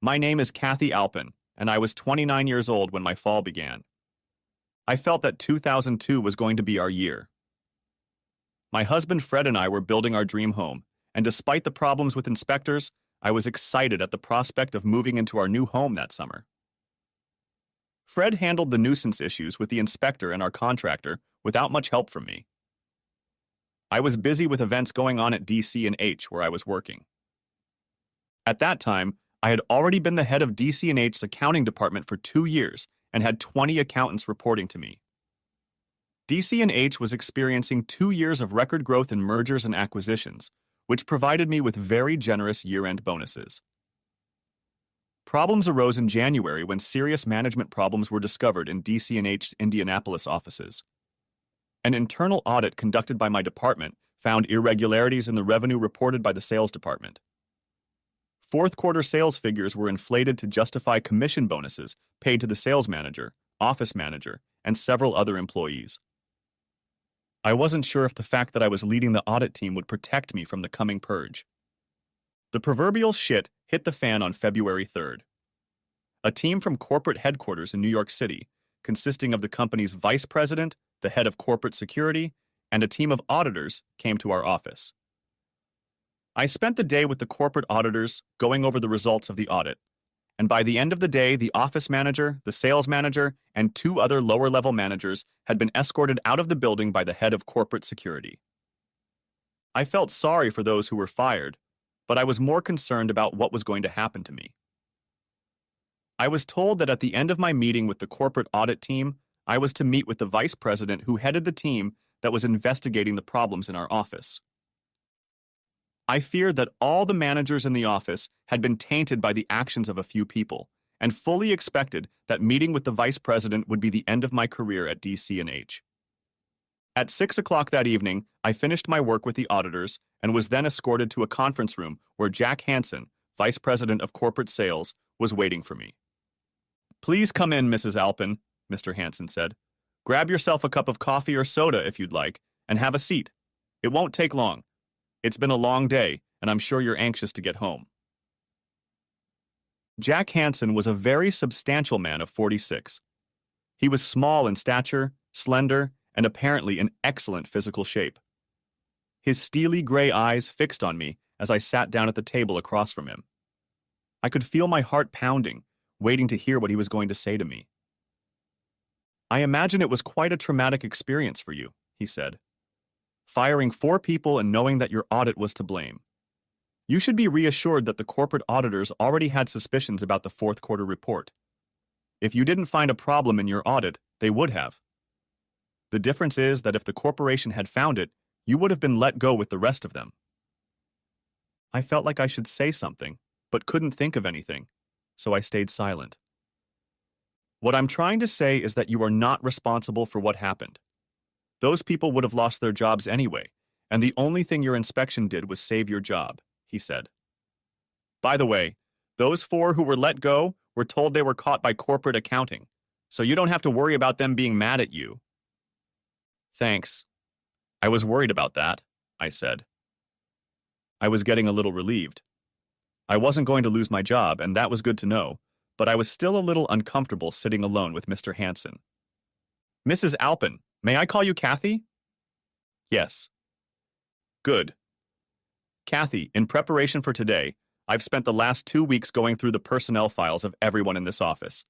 My name is Kathy Alpin, and I was 29 years old when my fall began. I felt that 2002 was going to be our year. My husband Fred and I were building our dream home, and despite the problems with inspectors, I was excited at the prospect of moving into our new home that summer. Fred handled the nuisance issues with the inspector and our contractor without much help from me. I was busy with events going on at DC&H where I was working. At that time, I had already been the head of DC&H's accounting department for 2 years and had 20 accountants reporting to me. DC&H was experiencing 2 years of record growth in mergers and acquisitions, which provided me with very generous year-end bonuses. Problems arose in January when serious management problems were discovered in DC&H's Indianapolis offices. An internal audit conducted by my department found irregularities in the revenue reported by the sales department. Fourth quarter sales figures were inflated to justify commission bonuses paid to the sales manager, office manager, and several other employees. I wasn't sure if the fact that I was leading the audit team would protect me from the coming purge. The proverbial shit hit the fan on February 3rd. A team from corporate headquarters in New York City, consisting of the company's vice president, the head of corporate security, and a team of auditors, came to our office. I spent the day with the corporate auditors going over the results of the audit, and by the end of the day, the office manager, the sales manager, and 2 other lower-level managers had been escorted out of the building by the head of corporate security. I felt sorry for those who were fired, but I was more concerned about what was going to happen to me. I was told that at the end of my meeting with the corporate audit team, I was to meet with the vice president who headed the team that was investigating the problems in our office. I feared that all the managers in the office had been tainted by the actions of a few people, and fully expected that meeting with the vice president would be the end of my career at DC&H. At 6 o'clock that evening, I finished my work with the auditors and was then escorted to a conference room where Jack Hansen, vice president of corporate sales, was waiting for me. "Please come in, Mrs. Alpin," Mr. Hansen said. "Grab yourself a cup of coffee or soda if you'd like, and have a seat. It won't take long. It's been a long day, and I'm sure you're anxious to get home." Jack Hansen was a very substantial man of 46. He was small in stature, slender, and apparently in excellent physical shape. His steely gray eyes fixed on me as I sat down at the table across from him. I could feel my heart pounding, waiting to hear what he was going to say to me. "I imagine it was quite a traumatic experience for you," he said. "Firing 4 people and knowing that your audit was to blame. You should be reassured that the corporate auditors already had suspicions about the fourth quarter report. If you didn't find a problem in your audit, they would have. The difference is that if the corporation had found it, you would have been let go with the rest of them." I felt like I should say something, but couldn't think of anything, so I stayed silent. "What I'm trying to say is that you are not responsible for what happened. Those people would have lost their jobs anyway, and the only thing your inspection did was save your job," he said. "By the way, those 4 who were let go were told they were caught by corporate accounting, so you don't have to worry about them being mad at you." "Thanks. I was worried about that," I said. I was getting a little relieved. I wasn't going to lose my job, and that was good to know, but I was still a little uncomfortable sitting alone with Mr. Hansen. "Mrs. Alpin, may I call you Kathy?" "Yes." "Good. Kathy, in preparation for today, I've spent the last 2 weeks going through the personnel files of everyone in this office.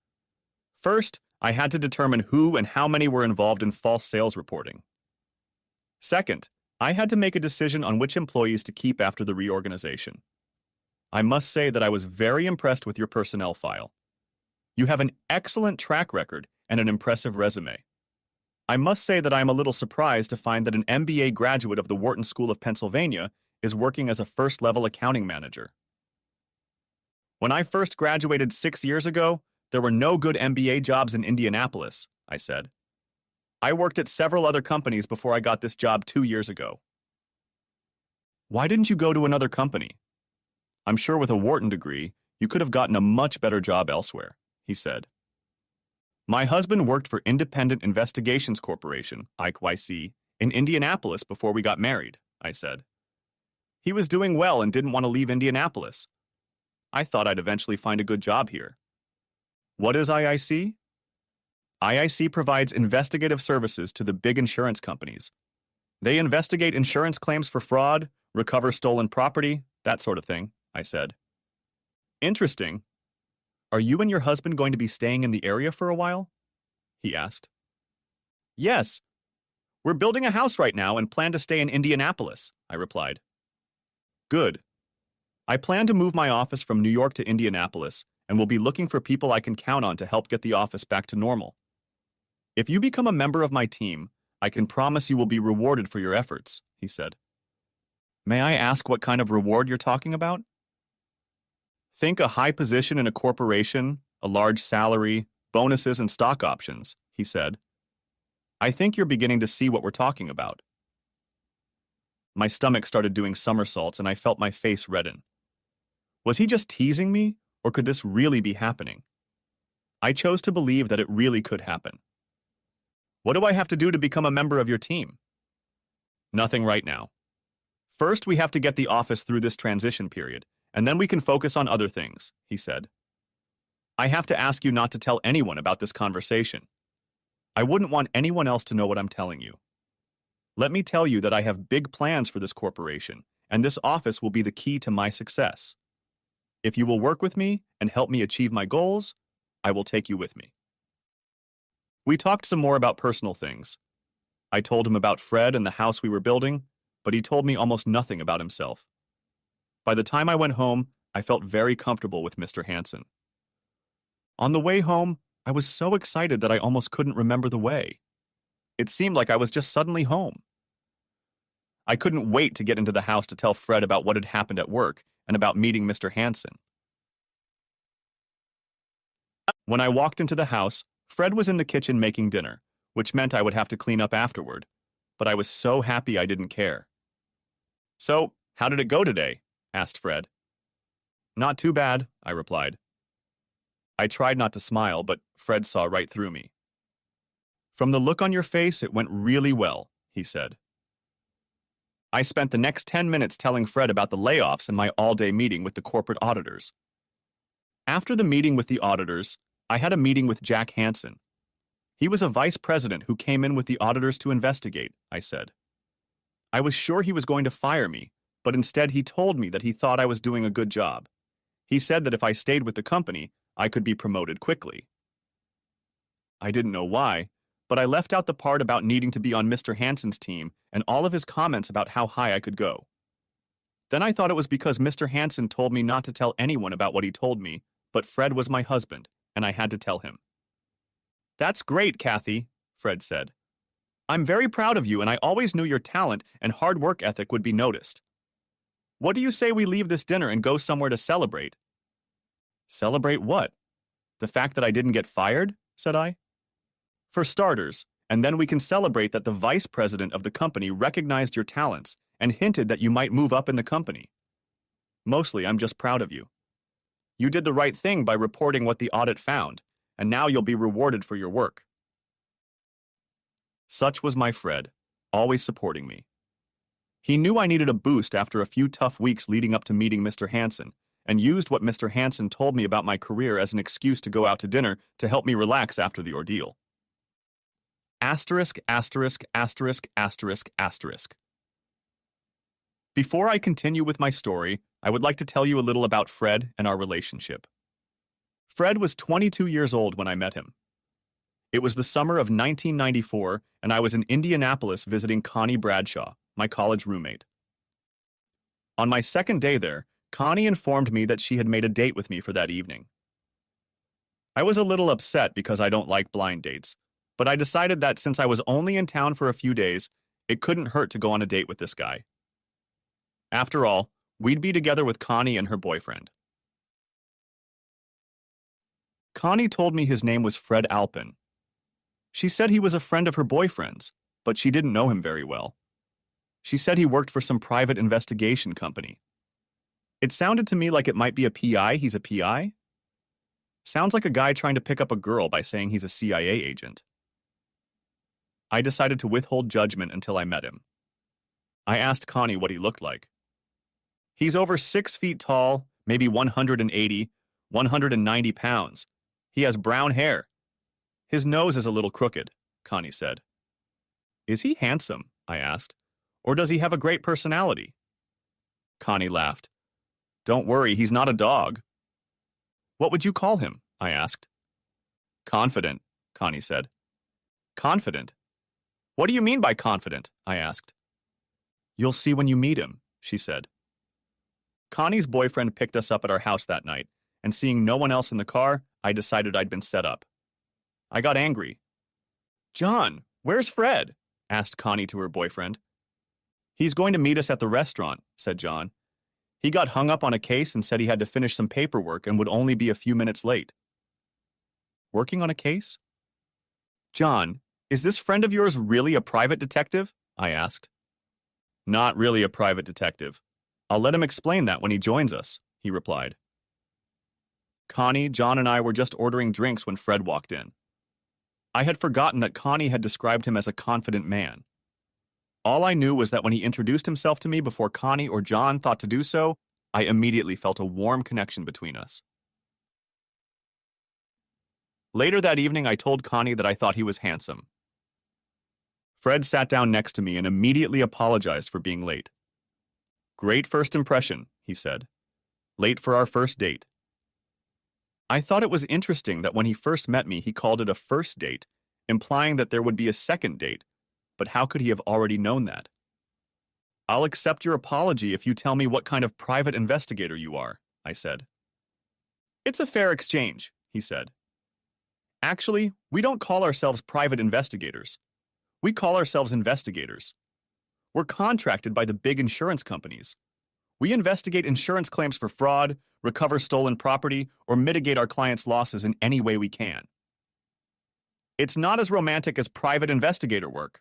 First, I had to determine who and how many were involved in false sales reporting. Second, I had to make a decision on which employees to keep after the reorganization. I must say that I was very impressed with your personnel file. You have an excellent track record and an impressive resume. I must say that I am a little surprised to find that an MBA graduate of the Wharton School of Pennsylvania is working as a first-level accounting manager. When I first graduated 6 years ago, there were no good MBA jobs in Indianapolis," I said. "I worked at several other companies before I got this job 2 years ago." "Why didn't you go to another company? I'm sure with a Wharton degree, you could have gotten a much better job elsewhere," he said. "My husband worked for Independent Investigations Corporation, IQYC, in Indianapolis before we got married," I said. "He was doing well and didn't want to leave Indianapolis. I thought I'd eventually find a good job here. What is IIC? IIC provides investigative services to the big insurance companies. They investigate insurance claims for fraud, recover stolen property, that sort of thing, I said. Interesting. Are you and your husband going to be staying in the area for a while? He asked. Yes. We're building a house right now and plan to stay in Indianapolis, I replied. Good. I plan to move my office from New York to Indianapolis and will be looking for people I can count on to help get the office back to normal. If you become a member of my team, I can promise you will be rewarded for your efforts, he said. May I ask what kind of reward you're talking about? Think a high position in a corporation, a large salary, bonuses and stock options, he said. I think you're beginning to see what we're talking about. My stomach started doing somersaults and I felt my face redden. Was he just teasing me, or could this really be happening? I chose to believe that it really could happen. What do I have to do to become a member of your team? Nothing right now. First, we have to get the office through this transition period, and then we can focus on other things, he said. I have to ask you not to tell anyone about this conversation. I wouldn't want anyone else to know what I'm telling you. Let me tell you that I have big plans for this corporation, and this office will be the key to my success. If you will work with me and help me achieve my goals, I will take you with me. We talked some more about personal things. I told him about Fred and the house we were building, but he told me almost nothing about himself. By the time I went home, I felt very comfortable with Mr. Hansen. On the way home, I was so excited that I almost couldn't remember the way. It seemed like I was just suddenly home. I couldn't wait to get into the house to tell Fred about what had happened at work and about meeting Mr. Hansen. When I walked into the house, Fred was in the kitchen making dinner, which meant I would have to clean up afterward, but I was so happy I didn't care. So, how did it go today? Asked Fred. Not too bad, I replied. I tried not to smile, but Fred saw right through me. From the look on your face, it went really well, he said. I spent the next 10 minutes telling Fred about the layoffs and my all-day meeting with the corporate auditors. After the meeting with the auditors, I had a meeting with Jack Hansen. He was a vice president who came in with the auditors to investigate, I said. I was sure he was going to fire me, but instead he told me that he thought I was doing a good job. He said that if I stayed with the company, I could be promoted quickly. I didn't know why, but I left out the part about needing to be on Mr. Hansen's team and all of his comments about how high I could go. Then I thought it was because Mr. Hansen told me not to tell anyone about what he told me, but Fred was my husband, and I had to tell him. That's great, Kathy, Fred said. I'm very proud of you, and I always knew your talent and hard work ethic would be noticed. What do you say we leave this dinner and go somewhere to celebrate? Celebrate what? The fact that I didn't get fired? Said I. For starters, and then we can celebrate that the vice president of the company recognized your talents and hinted that you might move up in the company. Mostly, I'm just proud of you. You did the right thing by reporting what the audit found, and now you'll be rewarded for your work. Such was my Fred, always supporting me. He knew I needed a boost after a few tough weeks leading up to meeting Mr. Hansen, and used what Mr. Hansen told me about my career as an excuse to go out to dinner to help me relax after the ordeal. Asterisk, asterisk, asterisk, asterisk, asterisk. Before I continue with my story, I would like to tell you a little about Fred and our relationship. Fred was 22 years old when I met him. It was the summer of 1994, and I was in Indianapolis visiting Connie Bradshaw, my college roommate. On my second day there, Connie informed me that she had made a date with me for that evening. I was a little upset because I don't like blind dates, but I decided that since I was only in town for a few days, it couldn't hurt to go on a date with this guy. After all, we'd be together with Connie and her boyfriend. Connie told me his name was Fred Alpin. She said he was a friend of her boyfriend's, but she didn't know him very well. She said he worked for some private investigation company. It sounded to me like it might be a PI. He's a PI? Sounds like a guy trying to pick up a girl by saying he's a CIA agent. I decided to withhold judgment until I met him. I asked Connie what he looked like. He's over 6 feet tall, maybe 180, 190 pounds. He has brown hair. His nose is a little crooked, Connie said. Is he handsome? I asked. Or does he have a great personality? Connie laughed. Don't worry, he's not a dog. What would you call him? I asked. Confident, Connie said. Confident? What do you mean by confident? I asked. You'll see when you meet him, she said. Connie's boyfriend picked us up at our house that night, and seeing no one else in the car, I decided I'd been set up. I got angry. John, where's Fred? Asked Connie to her boyfriend. He's going to meet us at the restaurant, said John. He got hung up on a case and said he had to finish some paperwork and would only be a few minutes late. Working on a case? John, is this friend of yours really a private detective? I asked. Not really a private detective. I'll let him explain that when he joins us, he replied. Connie, John, and I were just ordering drinks when Fred walked in. I had forgotten that Connie had described him as a confident man. All I knew was that when he introduced himself to me before Connie or John thought to do so, I immediately felt a warm connection between us. Later that evening, I told Connie that I thought he was handsome. Fred sat down next to me and immediately apologized for being late. Great first impression, he said. Late for our first date. I thought it was interesting that when he first met me, he called it a first date, implying that there would be a second date, but how could he have already known that? I'll accept your apology if you tell me what kind of private investigator you are, I said. It's a fair exchange, he said. Actually, we don't call ourselves private investigators. We call ourselves investigators. We're contracted by the big insurance companies. We investigate insurance claims for fraud, recover stolen property, or mitigate our clients' losses in any way we can. It's not as romantic as private investigator work.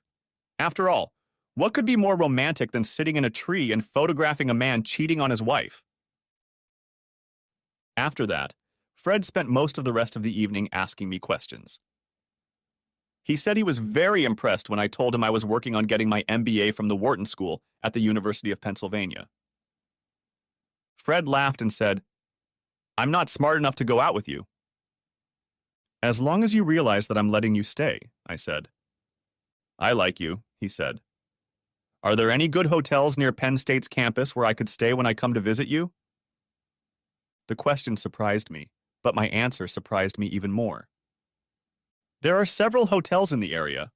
After all, what could be more romantic than sitting in a tree and photographing a man cheating on his wife? After that, Fred spent most of the rest of the evening asking me questions. He said he was very impressed when I told him I was working on getting my MBA from the Wharton School at the University of Pennsylvania. Fred laughed and said, I'm not smart enough to go out with you. As long as you realize that I'm letting you stay, I said. I like you, he said. Are there any good hotels near Penn State's campus where I could stay when I come to visit you? The question surprised me, but my answer surprised me even more. There are several hotels in the area.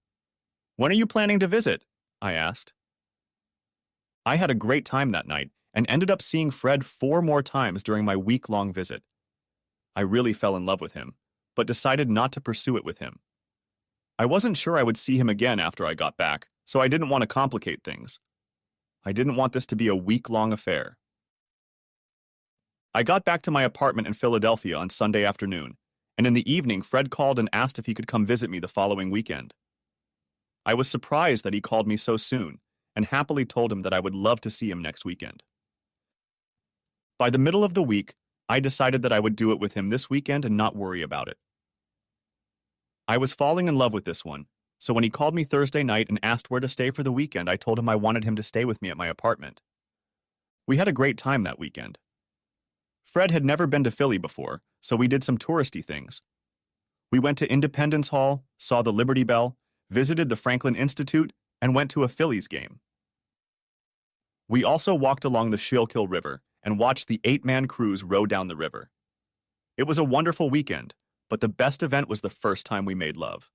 When are you planning to visit? I asked. I had a great time that night and ended up seeing Fred 4 more times during my week-long visit. I really fell in love with him, but decided not to pursue it with him. I wasn't sure I would see him again after I got back, so I didn't want to complicate things. I didn't want this to be a week-long affair. I got back to my apartment in Philadelphia on Sunday afternoon, and in the evening Fred called and asked if he could come visit me the following weekend. I was surprised that he called me so soon, and happily told him that I would love to see him next weekend. By the middle of the week, I decided that I would do it with him this weekend and not worry about it. I was falling in love with this one, so when he called me Thursday night and asked where to stay for the weekend, I told him I wanted him to stay with me at my apartment. We had a great time that weekend. Fred had never been to Philly before, so we did some touristy things. We went to Independence Hall, saw the Liberty Bell, visited the Franklin Institute, and went to a Phillies game. We also walked along the Schuylkill River and watched the 8-man cruise row down the river. It was a wonderful weekend, but the best event was the first time we made love.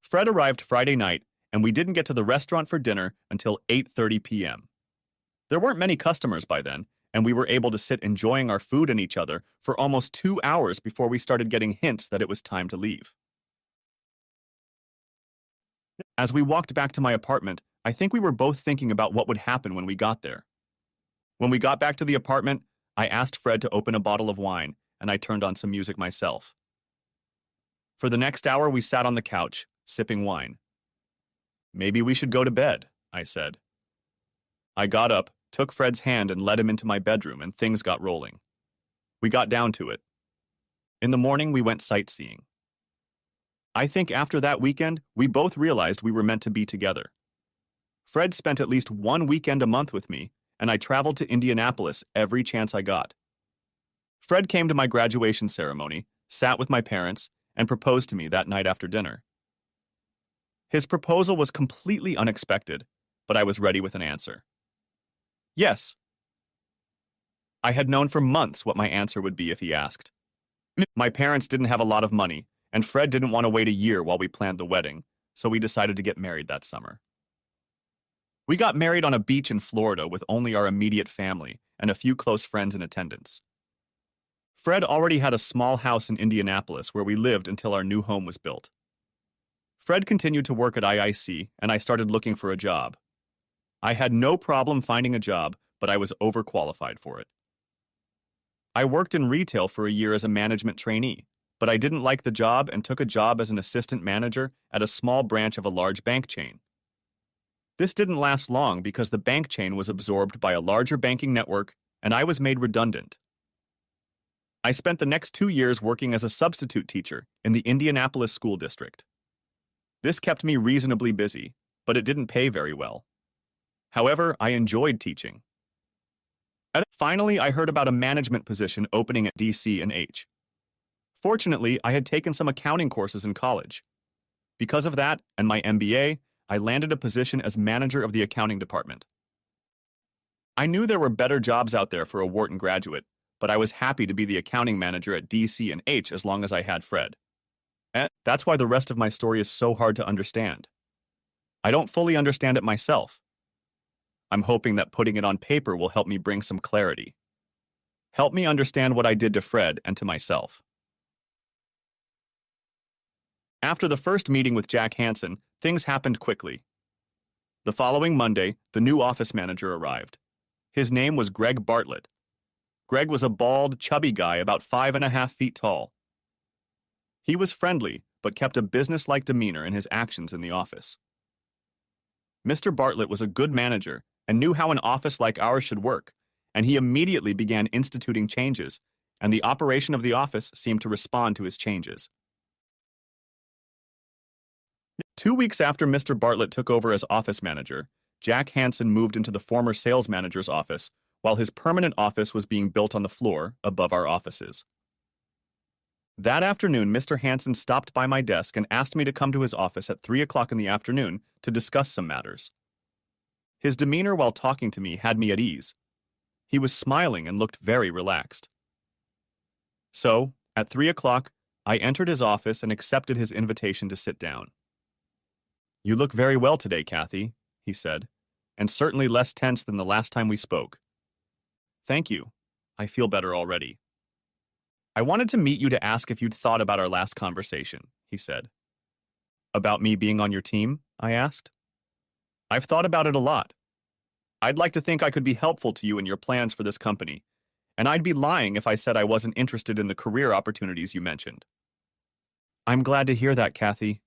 Fred arrived Friday night, and we didn't get to the restaurant for dinner until 8:30 p.m. There weren't many customers by then, and we were able to sit enjoying our food and each other for almost 2 hours before we started getting hints that it was time to leave. As we walked back to my apartment, I think we were both thinking about what would happen when we got there. When we got back to the apartment, I asked Fred to open a bottle of wine, and I turned on some music myself. For the next hour, we sat on the couch, sipping wine. Maybe we should go to bed, I said. I got up, took Fred's hand, and led him into my bedroom, and things got rolling. We got down to it. In the morning, we went sightseeing. I think after that weekend, we both realized we were meant to be together. Fred spent at least 1 weekend a month with me, and I traveled to Indianapolis every chance I got. Fred came to my graduation ceremony, sat with my parents, and proposed to me that night after dinner. His proposal was completely unexpected, but I was ready with an answer. Yes. I had known for months what my answer would be if he asked. My parents didn't have a lot of money, and Fred didn't want to wait a year while we planned the wedding, so we decided to get married that summer. We got married on a beach in Florida with only our immediate family and a few close friends in attendance. Fred already had a small house in Indianapolis where we lived until our new home was built. Fred continued to work at IIC, and I started looking for a job. I had no problem finding a job, but I was overqualified for it. I worked in retail for a year as a management trainee, but I didn't like the job and took a job as an assistant manager at a small branch of a large bank chain. This didn't last long because the bank chain was absorbed by a larger banking network, and I was made redundant. I spent the next 2 years working as a substitute teacher in the Indianapolis school district. This kept me reasonably busy, but it didn't pay very well. However, I enjoyed teaching. And finally, I heard about a management position opening at DC&H. Fortunately, I had taken some accounting courses in college. Because of that and my MBA, I landed a position as manager of the accounting department. I knew there were better jobs out there for a Wharton graduate, but I was happy to be the accounting manager at DC&H as long as I had Fred. And that's why the rest of my story is so hard to understand. I don't fully understand it myself. I'm hoping that putting it on paper will help me bring some clarity. Help me understand what I did to Fred and to myself. After the first meeting with Jack Hansen, things happened quickly. The following Monday, the new office manager arrived. His name was Greg Bartlett. Greg was a bald, chubby guy about 5.5 feet tall. He was friendly, but kept a business-like demeanor in his actions in the office. Mr. Bartlett was a good manager and knew how an office like ours should work, and he immediately began instituting changes, and the operation of the office seemed to respond to his changes. 2 weeks after Mr. Bartlett took over as office manager, Jack Hansen moved into the former sales manager's office while his permanent office was being built on the floor above our offices. That afternoon, Mr. Hansen stopped by my desk and asked me to come to his office at 3 o'clock in the afternoon to discuss some matters. His demeanor while talking to me had me at ease. He was smiling and looked very relaxed. So, at 3 o'clock, I entered his office and accepted his invitation to sit down. "You look very well today, Kathy," he said, "and certainly less tense than the last time we spoke." "Thank you. I feel better already." "I wanted to meet you to ask if you'd thought about our last conversation," he said. "About me being on your team?" I asked. "I've thought about it a lot. I'd like to think I could be helpful to you in your plans for this company, and I'd be lying if I said I wasn't interested in the career opportunities you mentioned." "I'm glad to hear that, Kathy.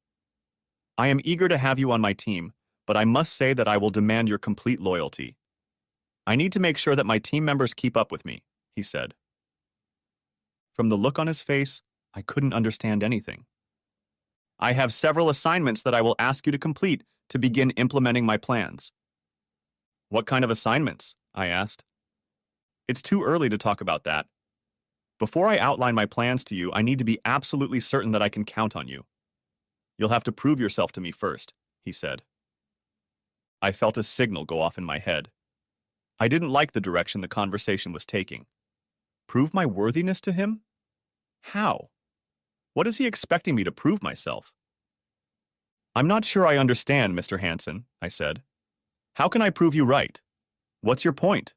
I am eager to have you on my team, but I must say that I will demand your complete loyalty. I need to make sure that my team members keep up with me," he said. From the look on his face, I couldn't understand anything. "I have several assignments that I will ask you to complete to begin implementing my plans." "What kind of assignments?" I asked. "It's too early to talk about that. Before I outline my plans to you, I need to be absolutely certain that I can count on you. You'll have to prove yourself to me first," he said. I felt a signal go off in my head. I didn't like the direction the conversation was taking. Prove my worthiness to him? How? What is he expecting me to prove myself? "I'm not sure I understand, Mr. Hansen," I said. "How can I prove you right? What's your point?"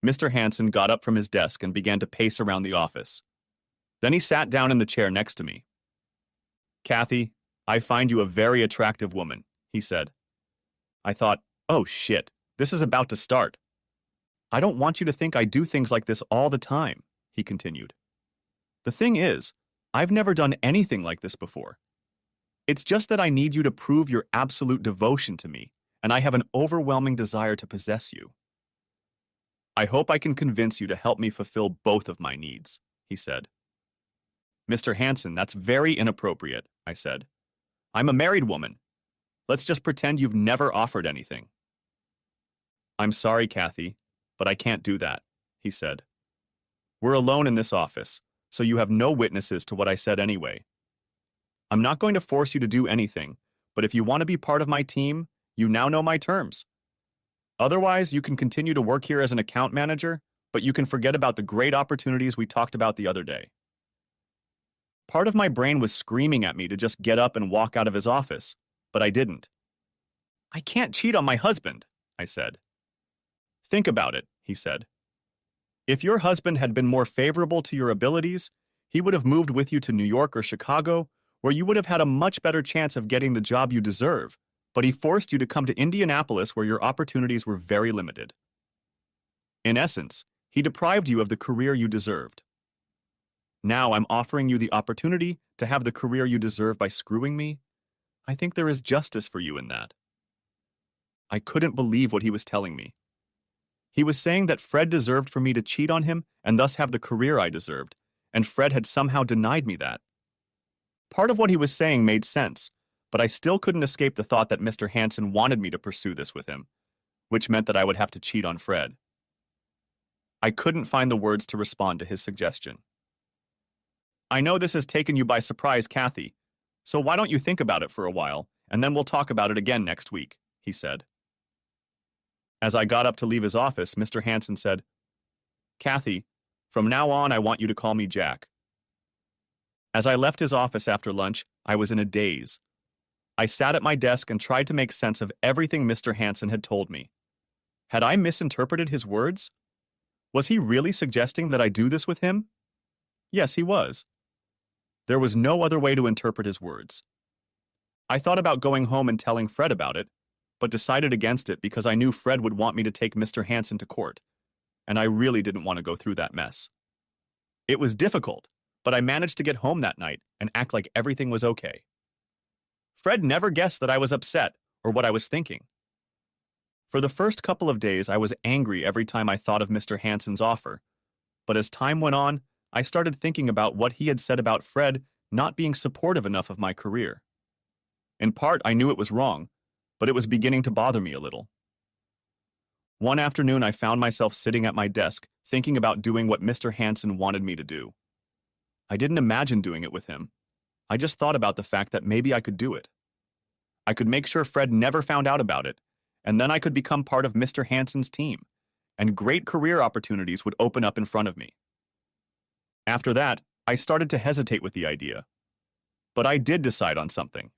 Mr. Hansen got up from his desk and began to pace around the office. Then he sat down in the chair next to me. "Kathy, I find you a very attractive woman," he said. I thought, "Oh shit, this is about to start." "I don't want you to think I do things like this all the time," he continued. "The thing is, I've never done anything like this before. It's just that I need you to prove your absolute devotion to me, and I have an overwhelming desire to possess you. I hope I can convince you to help me fulfill both of my needs," he said. "Mr. Hansen, that's very inappropriate," I said. "I'm a married woman. Let's just pretend you've never offered anything." I'm sorry, Kathy, but I can't do that, he said. We're alone in this office, so you have no witnesses to what I said anyway. I'm not going to force you to do anything, but if you want to be part of my team, you now know my terms. Otherwise, you can continue to work here as an account manager, but you can forget about the great opportunities we talked about the other day. Part of my brain was screaming at me to just get up and walk out of his office, but I didn't. I can't cheat on my husband, I said. Think about it, he said. If your husband had been more favorable to your abilities, he would have moved with you to New York or Chicago, where you would have had a much better chance of getting the job you deserve, but he forced you to come to Indianapolis where your opportunities were very limited. In essence, he deprived you of the career you deserved. Now I'm offering you the opportunity to have the career you deserve by screwing me. I think there is justice for you in that. I couldn't believe what he was telling me. He was saying that Fred deserved for me to cheat on him and thus have the career I deserved, and Fred had somehow denied me that. Part of what he was saying made sense, but I still couldn't escape the thought that Mr. Hanson wanted me to pursue this with him, which meant that I would have to cheat on Fred. I couldn't find the words to respond to his suggestion. I know this has taken you by surprise, Kathy, so why don't you think about it for a while, and then we'll talk about it again next week, he said. As I got up to leave his office, Mr. Hanson said, Kathy, from now on I want you to call me Jack. As I left his office after lunch, I was in a daze. I sat at my desk and tried to make sense of everything Mr. Hanson had told me. Had I misinterpreted his words? Was he really suggesting that I do this with him? Yes, he was. There was no other way to interpret his words. I thought about going home and telling Fred about it, but decided against it because I knew Fred would want me to take Mr. Hanson to court, and I really didn't want to go through that mess. It was difficult, but I managed to get home that night and act like everything was okay. Fred never guessed that I was upset or what I was thinking. For the first couple of days, I was angry every time I thought of Mr. Hanson's offer, but as time went on, I started thinking about what he had said about Fred not being supportive enough of my career. In part, I knew it was wrong, but it was beginning to bother me a little. One afternoon, I found myself sitting at my desk, thinking about doing what Mr. Hanson wanted me to do. I didn't imagine doing it with him. I just thought about the fact that maybe I could do it. I could make sure Fred never found out about it, and then I could become part of Mr. Hanson's team, and great career opportunities would open up in front of me. After that, I started to hesitate with the idea. But I did decide on something.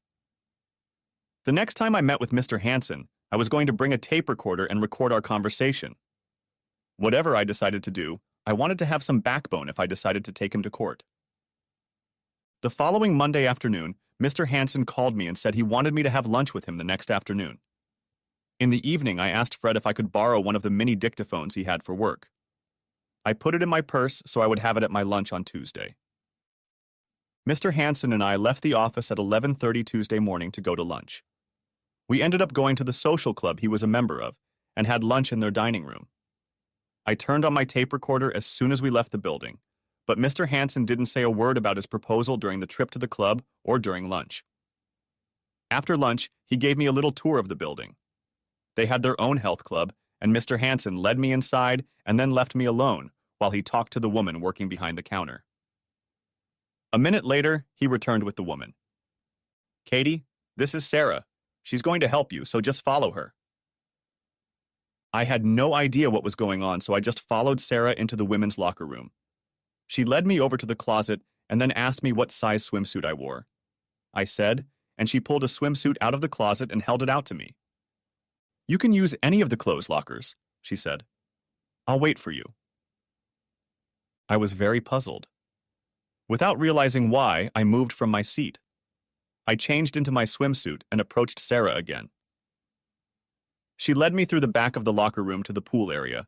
The next time I met with Mr. Hanson, I was going to bring a tape recorder and record our conversation. Whatever I decided to do, I wanted to have some backbone if I decided to take him to court. The following Monday afternoon, Mr. Hanson called me and said he wanted me to have lunch with him the next afternoon. In the evening, I asked Fred if I could borrow one of the mini dictaphones he had for work. I put it in my purse so I would have it at my lunch on Tuesday. Mr. Hanson and I left the office at 11:30 Tuesday morning to go to lunch. We ended up going to the social club he was a member of and had lunch in their dining room. I turned on my tape recorder as soon as we left the building, but Mr. Hanson didn't say a word about his proposal during the trip to the club or during lunch. After lunch, he gave me a little tour of the building. They had their own health club, and Mr. Hanson led me inside and then left me alone while he talked to the woman working behind the counter. A minute later, he returned with the woman. Katie, this is Sarah. She's going to help you, so just follow her. I had no idea what was going on, so I just followed Sarah into the women's locker room. She led me over to the closet and then asked me what size swimsuit I wore. I said, and she pulled a swimsuit out of the closet and held it out to me. You can use any of the clothes lockers, she said. I'll wait for you. I was very puzzled. Without realizing why, I moved from my seat. I changed into my swimsuit and approached Sarah again. She led me through the back of the locker room to the pool area.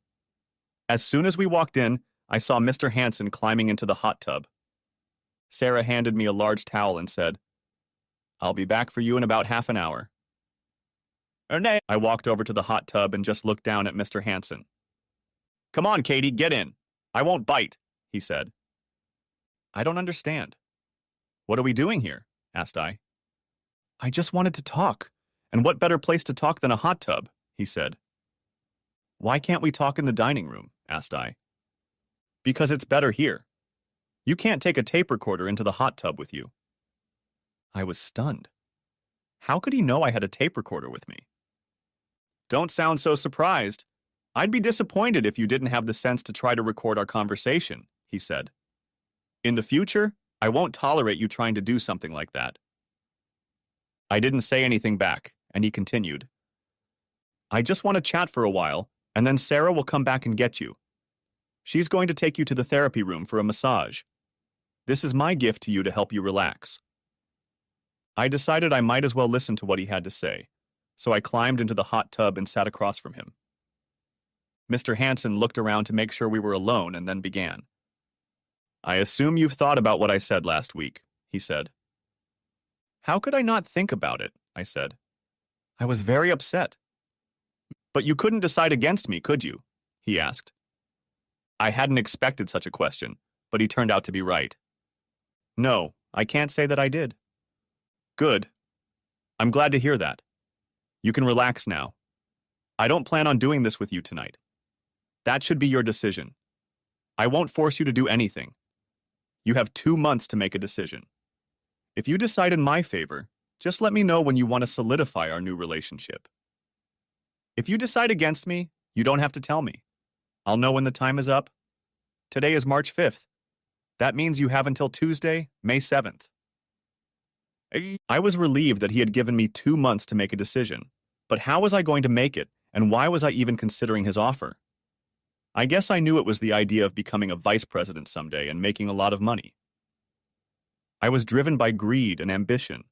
As soon as we walked in, I saw Mr. Hanson climbing into the hot tub. Sarah handed me a large towel and said, I'll be back for you in about half an hour. I walked over to the hot tub and just looked down at Mr. Hanson. Come on, Katie, get in. I won't bite, he said. I don't understand. What are we doing here? Asked I. I just wanted to talk, and what better place to talk than a hot tub, he said. Why can't we talk in the dining room? Asked I. Because it's better here. You can't take a tape recorder into the hot tub with you. I was stunned. How could he know I had a tape recorder with me? Don't sound so surprised. I'd be disappointed if you didn't have the sense to try to record our conversation, he said. In the future, I won't tolerate you trying to do something like that. I didn't say anything back, and he continued. I just want to chat for a while, and then Sarah will come back and get you. She's going to take you to the therapy room for a massage. This is my gift to you to help you relax. I decided I might as well listen to what he had to say, so I climbed into the hot tub and sat across from him. Mr. Hansen looked around to make sure we were alone and then began. I assume you've thought about what I said last week, he said. How could I not think about it? I said. I was very upset. But you couldn't decide against me, could you? He asked. I hadn't expected such a question, but he turned out to be right. No, I can't say that I did. Good. I'm glad to hear that. You can relax now. I don't plan on doing this with you tonight. That should be your decision. I won't force you to do anything. You have 2 months to make a decision. If you decide in my favor, just let me know when you want to solidify our new relationship. If you decide against me, you don't have to tell me. I'll know when the time is up. Today is March 5th. That means you have until Tuesday, May 7th. I was relieved that he had given me 2 months to make a decision, but how was I going to make it, and why was I even considering his offer? I guess I knew it was the idea of becoming a vice president someday and making a lot of money. I was driven by greed and ambition.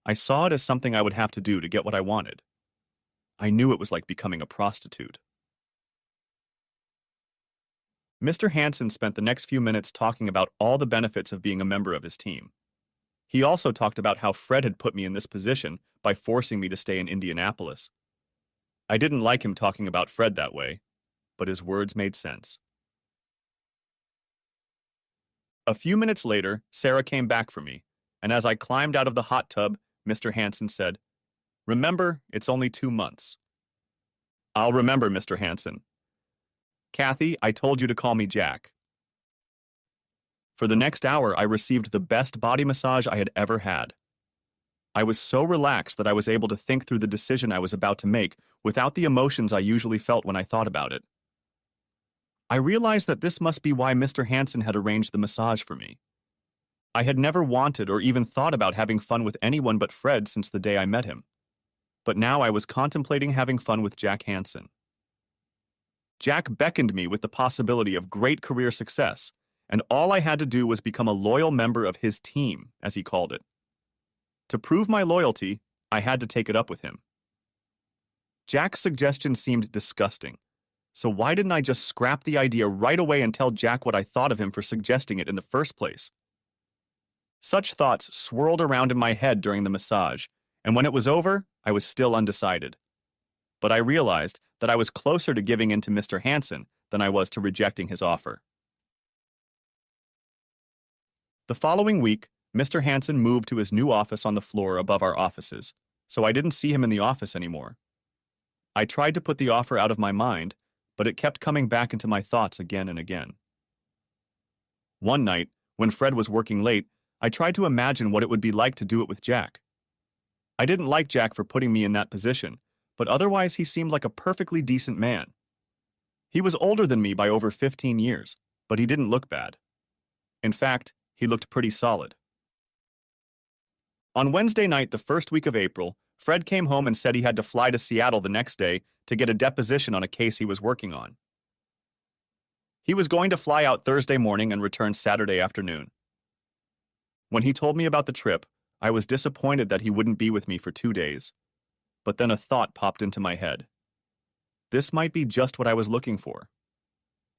I saw it as something I would have to do to get what I wanted. I knew it was like becoming a prostitute. Mr. Hansen spent the next few minutes talking about all the benefits of being a member of his team. He also talked about how Fred had put me in this position by forcing me to stay in Indianapolis. I didn't like him talking about Fred that way, but his words made sense. A few minutes later, Sarah came back for me, and as I climbed out of the hot tub, Mr. Hansen said, Remember, it's only 2 months. I'll remember, Mr. Hansen. Kathy, I told you to call me Jack. For the next hour, I received the best body massage I had ever had. I was so relaxed that I was able to think through the decision I was about to make without the emotions I usually felt when I thought about it. I realized that this must be why Mr. Hansen had arranged the massage for me. I had never wanted or even thought about having fun with anyone but Fred since the day I met him. But now I was contemplating having fun with Jack Hansen. Jack beckoned me with the possibility of great career success, and all I had to do was become a loyal member of his team, as he called it. To prove my loyalty, I had to take it up with him. Jack's suggestion seemed disgusting, so why didn't I just scrap the idea right away and tell Jack what I thought of him for suggesting it in the first place? Such thoughts swirled around in my head during the massage, and when it was over, I was still undecided. But I realized that I was closer to giving in to Mr. Hansen than I was to rejecting his offer. The following week, Mr. Hansen moved to his new office on the floor above our offices, so I didn't see him in the office anymore. I tried to put the offer out of my mind, but it kept coming back into my thoughts again and again. One night, when Fred was working late, I tried to imagine what it would be like to do it with Jack. I didn't like Jack for putting me in that position, but otherwise he seemed like a perfectly decent man. He was older than me by over 15 years, but he didn't look bad. In fact, he looked pretty solid. On Wednesday night, the first week of April, Fred came home and said he had to fly to Seattle the next day to get a deposition on a case he was working on. He was going to fly out Thursday morning and return Saturday afternoon. When he told me about the trip, I was disappointed that he wouldn't be with me for 2 days. But then a thought popped into my head. This might be just what I was looking for.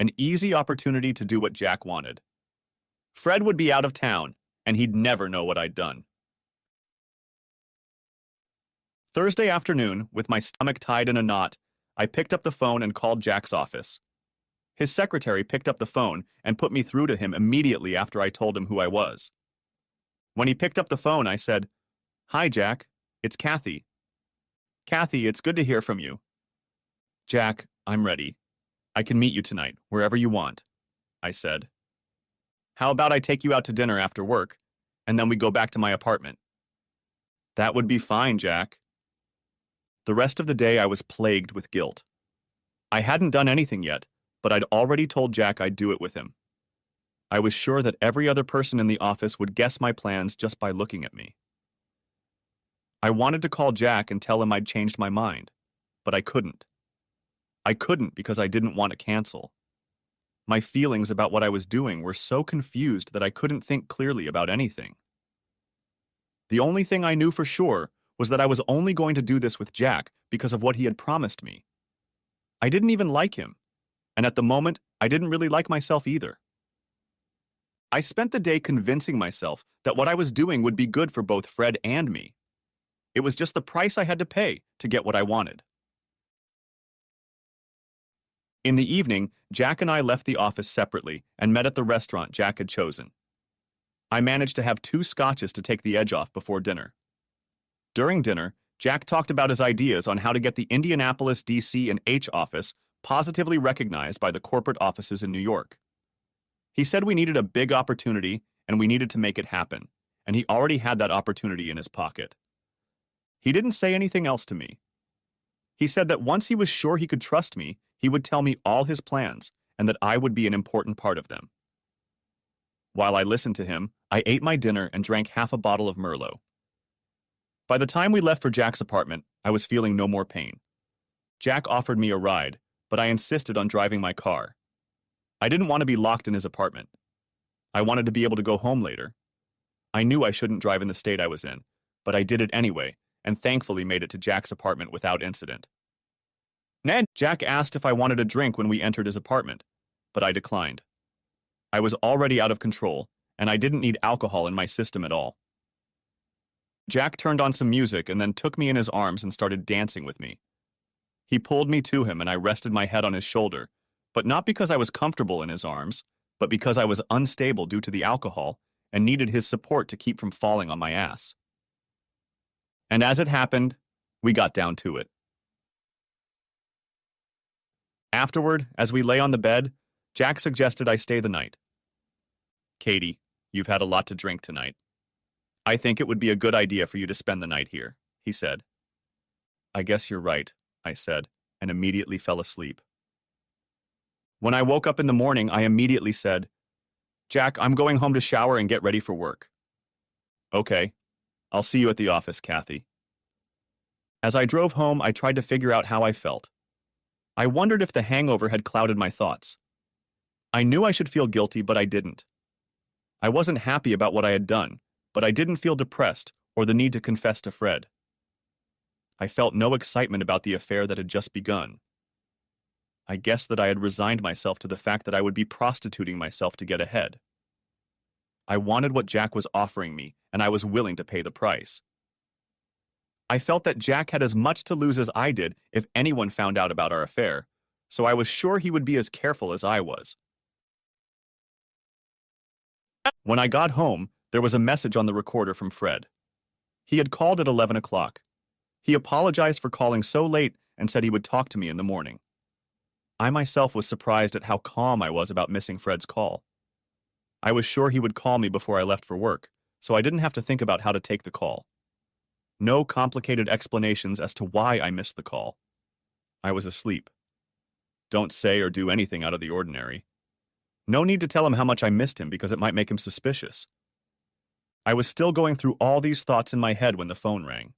An easy opportunity to do what Jack wanted. Fred would be out of town, and he'd never know what I'd done. Thursday afternoon, with my stomach tied in a knot, I picked up the phone and called Jack's office. His secretary picked up the phone and put me through to him immediately after I told him who I was. When he picked up the phone, I said, "Hi, Jack. It's Kathy." "Kathy, it's good to hear from you." "Jack, I'm ready. I can meet you tonight, wherever you want, I said. How about I take you out to dinner after work, and then we go back to my apartment? That would be fine, Jack. The rest of the day I was plagued with guilt. I hadn't done anything yet, but I'd already told Jack I'd do it with him. I was sure that every other person in the office would guess my plans just by looking at me. I wanted to call Jack and tell him I'd changed my mind, but I couldn't. I couldn't because I didn't want to cancel. My feelings about what I was doing were so confused that I couldn't think clearly about anything. The only thing I knew for sure was that I was only going to do this with Jack because of what he had promised me. I didn't even like him, and at the moment, I didn't really like myself either. I spent the day convincing myself that what I was doing would be good for both Fred and me. It was just the price I had to pay to get what I wanted. In the evening, Jack and I left the office separately and met at the restaurant Jack had chosen. I managed to have 2 scotches to take the edge off before dinner. During dinner, Jack talked about his ideas on how to get the Indianapolis, D.C. and H office positively recognized by the corporate offices in New York. He said we needed a big opportunity and we needed to make it happen, and he already had that opportunity in his pocket. He didn't say anything else to me. He said that once he was sure he could trust me, he would tell me all his plans and that I would be an important part of them. While I listened to him, I ate my dinner and drank half a bottle of Merlot. By the time we left for Jack's apartment, I was feeling no more pain. Jack offered me a ride, but I insisted on driving my car. I didn't want to be locked in his apartment. I wanted to be able to go home later. I knew I shouldn't drive in the state I was in, but I did it anyway, and thankfully made it to Jack's apartment without incident. Jack asked if I wanted a drink when we entered his apartment, but I declined. I was already out of control, and I didn't need alcohol in my system at all. Jack turned on some music and then took me in his arms and started dancing with me. He pulled me to him and I rested my head on his shoulder, but not because I was comfortable in his arms, but because I was unstable due to the alcohol and needed his support to keep from falling on my ass. And as it happened, we got down to it. Afterward, as we lay on the bed, Jack suggested I stay the night. Katie, you've had a lot to drink tonight. I think it would be a good idea for you to spend the night here, he said. I guess you're right, I said, and immediately fell asleep. When I woke up in the morning, I immediately said, Jack, I'm going home to shower and get ready for work. Okay, I'll see you at the office, Kathy. As I drove home, I tried to figure out how I felt. I wondered if the hangover had clouded my thoughts. I knew I should feel guilty, but I didn't. I wasn't happy about what I had done, but I didn't feel depressed or the need to confess to Fred. I felt no excitement about the affair that had just begun. I guessed that I had resigned myself to the fact that I would be prostituting myself to get ahead. I wanted what Jack was offering me, and I was willing to pay the price. I felt that Jack had as much to lose as I did if anyone found out about our affair, so I was sure he would be as careful as I was. When I got home, there was a message on the recorder from Fred. He had called at 11 o'clock. He apologized for calling so late and said he would talk to me in the morning. I myself was surprised at how calm I was about missing Fred's call. I was sure he would call me before I left for work, so I didn't have to think about how to take the call. No complicated explanations as to why I missed the call. I was asleep. Don't say or do anything out of the ordinary. No need to tell him how much I missed him because it might make him suspicious. I was still going through all these thoughts in my head when the phone rang.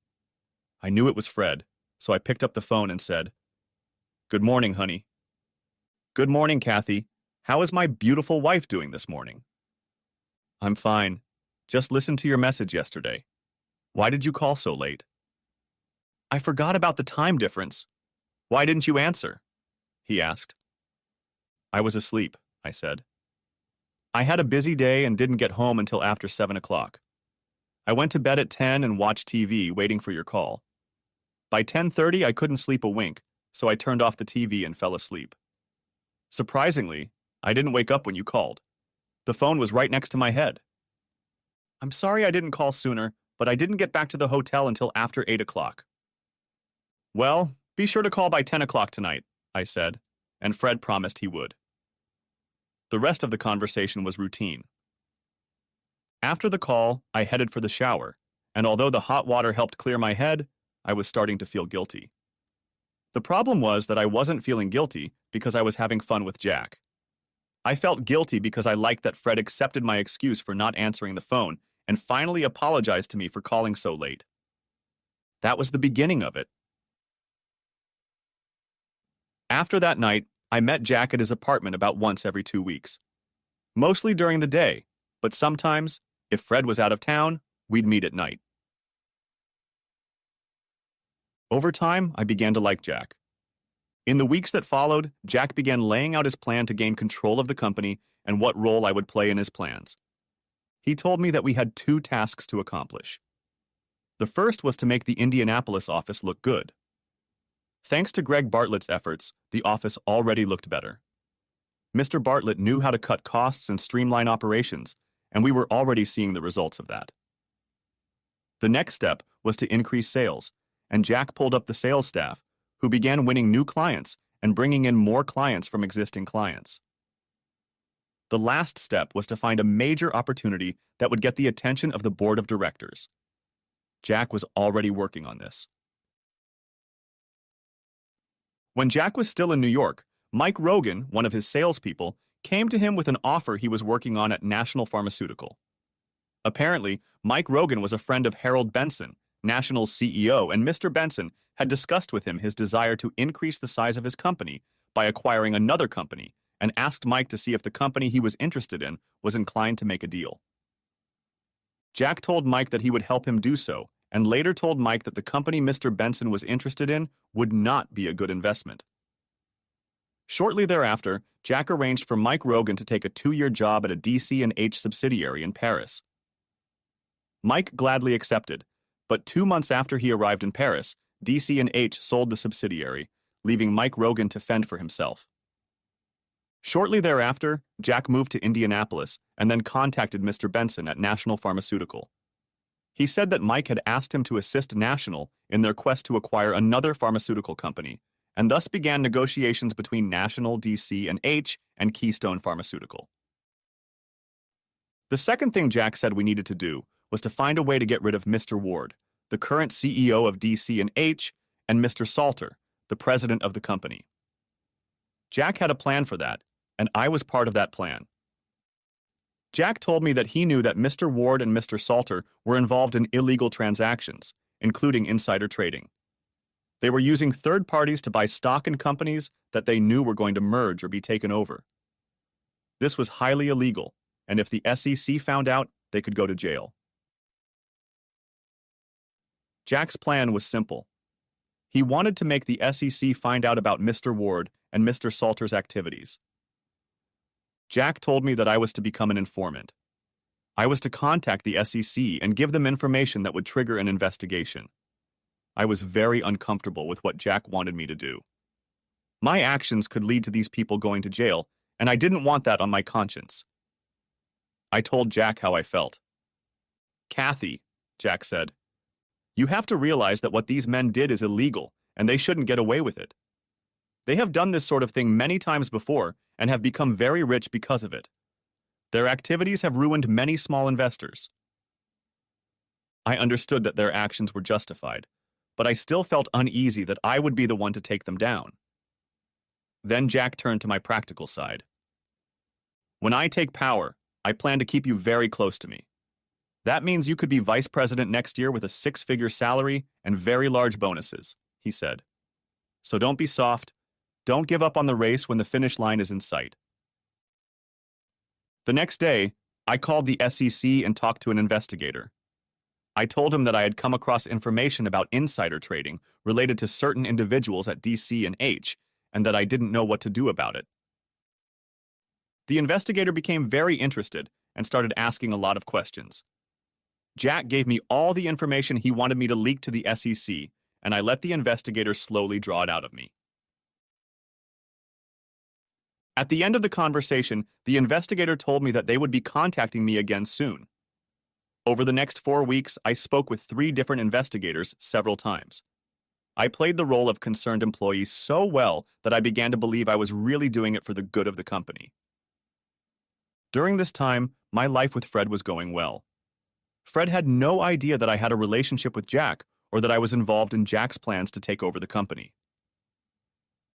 I knew it was Fred, so I picked up the phone and said, "Good morning, honey." "Good morning, Kathy. How is my beautiful wife doing this morning?" "I'm fine. Just listened to your message yesterday. Why did you call so late?" "I forgot about the time difference. Why didn't you answer?" he asked. "I was asleep," I said. "I had a busy day and didn't get home until after 7 o'clock. I went to bed at 10 and watched TV waiting for your call. By 10:30, I couldn't sleep a wink, so I turned off the TV and fell asleep. Surprisingly, I didn't wake up when you called. The phone was right next to my head. I'm sorry I didn't call sooner, but I didn't get back to the hotel until after 8 o'clock. Well, be sure to call by 10 o'clock tonight, I said. and Fred promised he would. The rest of the conversation was routine. After the call, I headed for the shower, and although the hot water helped clear my head, I was starting to feel guilty. The problem was that I wasn't feeling guilty because I was having fun with Jack. I felt guilty because I liked that Fred accepted my excuse for not answering the phone and finally apologized to me for calling so late. That was the beginning of it. After that night, I met Jack at his apartment about once every 2 weeks. Mostly during the day, but sometimes, if Fred was out of town, we'd meet at night. Over time, I began to like Jack. In the weeks that followed, Jack began laying out his plan to gain control of the company and what role I would play in his plans. He told me that we had 2 tasks to accomplish. The first was to make the Indianapolis office look good. Thanks to Greg Bartlett's efforts, the office already looked better. Mr. Bartlett knew how to cut costs and streamline operations, and we were already seeing the results of that. The next step was to increase sales, and Jack pulled up the sales staff, who began winning new clients and bringing in more clients from existing clients. The last step was to find a major opportunity that would get the attention of the board of directors. Jack was already working on this. When Jack was still in New York, Mike Rogan, one of his salespeople, came to him with an offer he was working on at National Pharmaceutical. Apparently, Mike Rogan was a friend of Harold Benson, National's CEO, and Mr. Benson had discussed with him his desire to increase the size of his company by acquiring another company and asked Mike to see if the company he was interested in was inclined to make a deal. Jack told Mike that he would help him do so, and later told Mike that the company Mr. Benson was interested in would not be a good investment. Shortly thereafter, Jack arranged for Mike Rogan to take a 2-year job at a DC&H subsidiary in Paris. Mike gladly accepted, but 2 months after he arrived in Paris, DC&H sold the subsidiary, leaving Mike Rogan to fend for himself. Shortly thereafter, Jack moved to Indianapolis and then contacted Mr. Benson at National Pharmaceutical. He said that Mike had asked him to assist National in their quest to acquire another pharmaceutical company, and thus began negotiations between National, DC&H, and Keystone Pharmaceutical. The second thing Jack said we needed to do was to find a way to get rid of Mr. Ward, the current CEO of DC&H, and Mr. Salter, the president of the company. Jack had a plan for that, and I was part of that plan. Jack told me that he knew that Mr. Ward and Mr. Salter were involved in illegal transactions, including insider trading. They were using third parties to buy stock in companies that they knew were going to merge or be taken over. This was highly illegal, and if the SEC found out, they could go to jail. Jack's plan was simple. He wanted to make the SEC find out about Mr. Ward and Mr. Salter's activities. Jack told me that I was to become an informant. I was to contact the SEC and give them information that would trigger an investigation. I was very uncomfortable with what Jack wanted me to do. My actions could lead to these people going to jail, and I didn't want that on my conscience. I told Jack how I felt. "Kathy," Jack said, "you have to realize that what these men did is illegal, and they shouldn't get away with it. They have done this sort of thing many times before and have become very rich because of it. Their activities have ruined many small investors." I understood that their actions were justified, but I still felt uneasy that I would be the one to take them down. Then Jack turned to my practical side. "When I take power, I plan to keep you very close to me. That means you could be vice president next year with a 6-figure salary and very large bonuses," he said. "So don't be soft. Don't give up on the race when the finish line is in sight." The next day, I called the SEC and talked to an investigator. I told him that I had come across information about insider trading related to certain individuals at DC&H and that I didn't know what to do about it. The investigator became very interested and started asking a lot of questions. Jack gave me all the information he wanted me to leak to the SEC, and I let the investigator slowly draw it out of me. At the end of the conversation, the investigator told me that they would be contacting me again soon. Over the next 4 weeks, I spoke with 3 different investigators several times. I played the role of concerned employee so well that I began to believe I was really doing it for the good of the company. During this time, my life with Fred was going well. Fred had no idea that I had a relationship with Jack or that I was involved in Jack's plans to take over the company.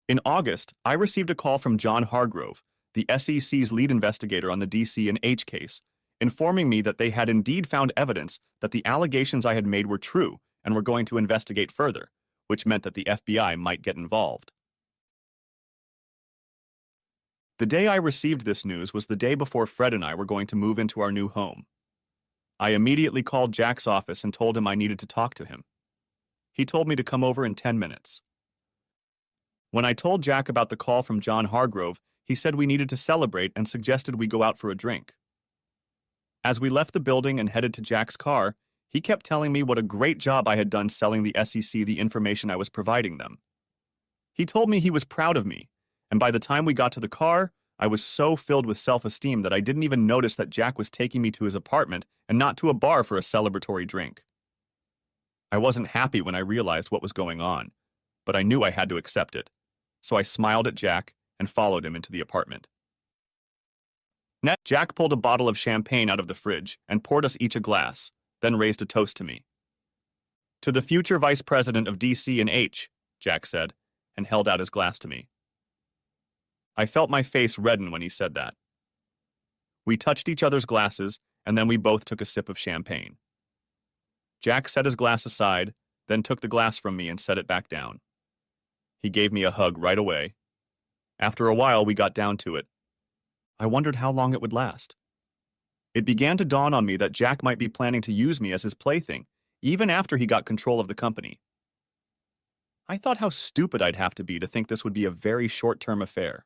In August, I received a call from John Hargrove, the SEC's lead investigator on the DC&H case, informing me that they had indeed found evidence that the allegations I had made were true and were going to investigate further, which meant that the FBI might get involved. The day I received this news was the day before Fred and I were going to move into our new home. I immediately called Jack's office and told him I needed to talk to him. He told me to come over in 10 minutes. When I told Jack about the call from John Hargrove, he said we needed to celebrate and suggested we go out for a drink. As we left the building and headed to Jack's car, he kept telling me what a great job I had done selling the SEC the information I was providing them. He told me he was proud of me, and by the time we got to the car, I was so filled with self-esteem that I didn't even notice that Jack was taking me to his apartment and not to a bar for a celebratory drink. I wasn't happy when I realized what was going on, but I knew I had to accept it, so I smiled at Jack and followed him into the apartment. Next, Jack pulled a bottle of champagne out of the fridge and poured us each a glass, then raised a toast to me. "To the future Vice President of DC&H, Jack said, and held out his glass to me. I felt my face redden when he said that. We touched each other's glasses, and then we both took a sip of champagne. Jack set his glass aside, then took the glass from me and set it back down. He gave me a hug right away. After a while, we got down to it. I wondered how long it would last. It began to dawn on me that Jack might be planning to use me as his plaything, even after he got control of the company. I thought how stupid I'd have to be to think this would be a very short-term affair.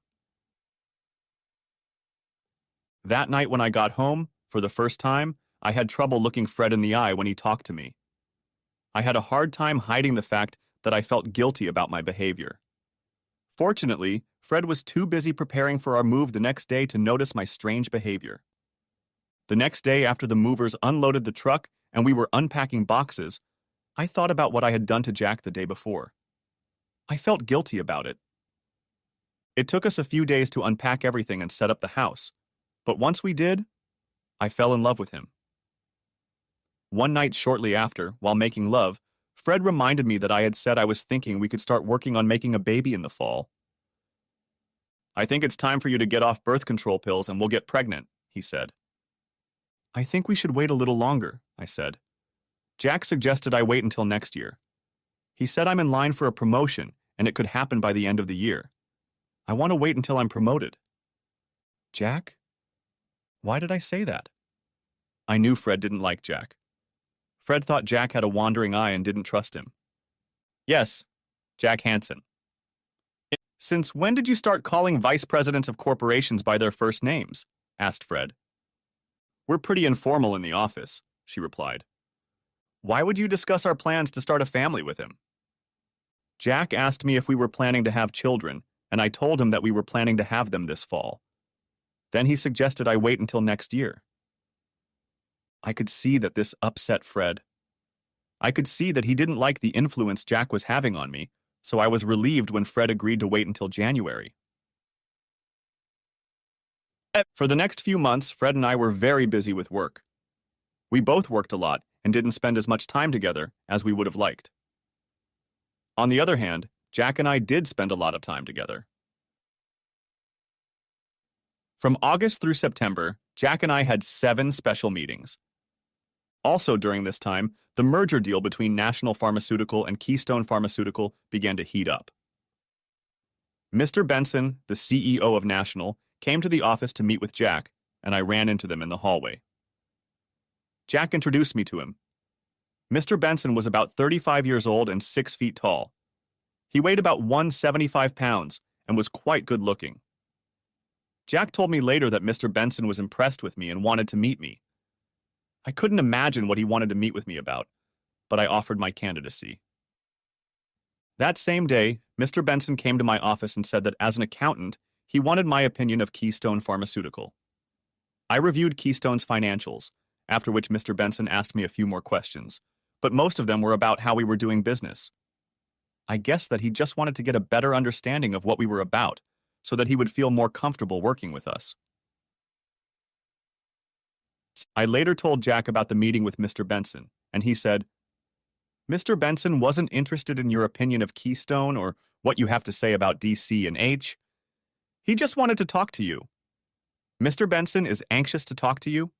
That night when I got home, for the first time, I had trouble looking Fred in the eye when he talked to me. I had a hard time hiding the fact that I felt guilty about my behavior. Fortunately, Fred was too busy preparing for our move the next day to notice my strange behavior. The next day, after the movers unloaded the truck and we were unpacking boxes, I thought about what I had done to Jack the day before. I felt guilty about it. It took us a few days to unpack everything and set up the house, but once we did, I fell in love with him. One night shortly after, while making love, Fred reminded me that I had said I was thinking we could start working on making a baby in the fall. I think it's time for you to get off birth control pills and we'll get pregnant, he said. I think we should wait a little longer, I said. Jack suggested I wait until next year. He said I'm in line for a promotion and it could happen by the end of the year. I want to wait until I'm promoted. Jack? Why did I say that? I knew Fred didn't like Jack. Fred thought Jack had a wandering eye and didn't trust him. Yes, Jack Hansen. Since when did you start calling vice presidents of corporations by their first names? Asked Fred. We're pretty informal in the office, she replied. Why would you discuss our plans to start a family with him? Jack asked me if we were planning to have children, and I told him that we were planning to have them this fall. Then he suggested I wait until next year. I could see that this upset Fred. I could see that he didn't like the influence Jack was having on me, so I was relieved when Fred agreed to wait until January. For the next few months, Fred and I were very busy with work. We both worked a lot and didn't spend as much time together as we would have liked. On the other hand, Jack and I did spend a lot of time together. From August through September, Jack and I had 7 special meetings. Also during this time, the merger deal between National Pharmaceutical and Keystone Pharmaceutical began to heat up. Mr. Benson, the CEO of National, came to the office to meet with Jack, and I ran into them in the hallway. Jack introduced me to him. Mr. Benson was about 35 years old and 6 feet tall. He weighed about 175 pounds and was quite good looking. Jack told me later that Mr. Benson was impressed with me and wanted to meet me. I couldn't imagine what he wanted to meet with me about, but I offered my candidacy. That same day, Mr. Benson came to my office and said that as an accountant, he wanted my opinion of Keystone Pharmaceutical. I reviewed Keystone's financials, after which Mr. Benson asked me a few more questions, but most of them were about how we were doing business. I guess that he just wanted to get a better understanding of what we were about, so that he would feel more comfortable working with us. I later told Jack about the meeting with Mr. Benson, and he said, Mr. Benson wasn't interested in your opinion of Keystone or what you have to say about DC and H. He just wanted to talk to you. Mr. Benson is anxious to talk to you.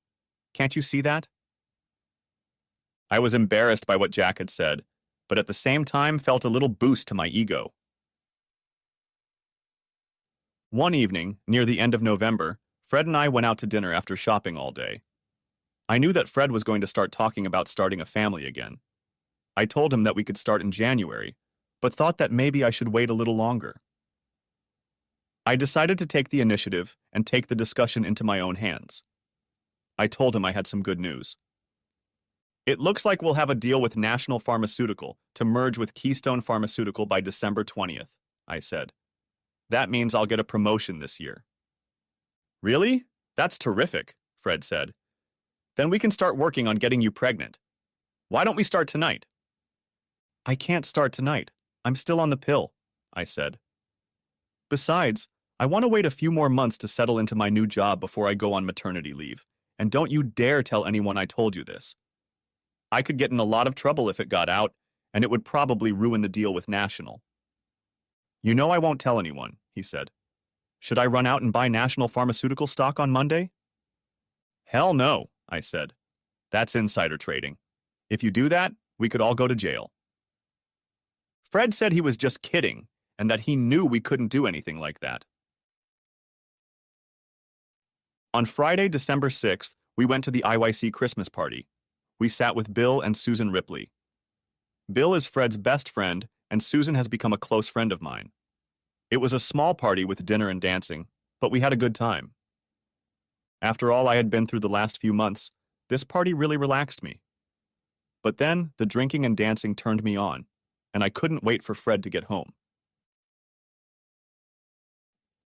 Can't you see that? I was embarrassed by what Jack had said, but at the same time felt a little boost to my ego. One evening, near the end of November, Fred and I went out to dinner after shopping all day. I knew that Fred was going to start talking about starting a family again. I told him that we could start in January, but thought that maybe I should wait a little longer. I decided to take the initiative and take the discussion into my own hands. I told him I had some good news. It looks like we'll have a deal with National Pharmaceutical to merge with Keystone Pharmaceutical by December 20th, I said. That means I'll get a promotion this year. Really? That's terrific, Fred said. Then we can start working on getting you pregnant. Why don't we start tonight? I can't start tonight. I'm still on the pill, I said. Besides, I want to wait a few more months to settle into my new job before I go on maternity leave, and don't you dare tell anyone I told you this. I could get in a lot of trouble if it got out, and it would probably ruin the deal with National. You know I won't tell anyone, he said. Should I run out and buy National Pharmaceutical stock on Monday? Hell no, I said. That's insider trading. If you do that, we could all go to jail. Fred said he was just kidding, and that he knew we couldn't do anything like that. On Friday, December 6th, we went to the IYC Christmas party. We sat with Bill and Susan Ripley. Bill is Fred's best friend, and Susan has become a close friend of mine. It was a small party with dinner and dancing, but we had a good time. After all I had been through the last few months, this party really relaxed me. But then, the drinking and dancing turned me on, and I couldn't wait for Fred to get home.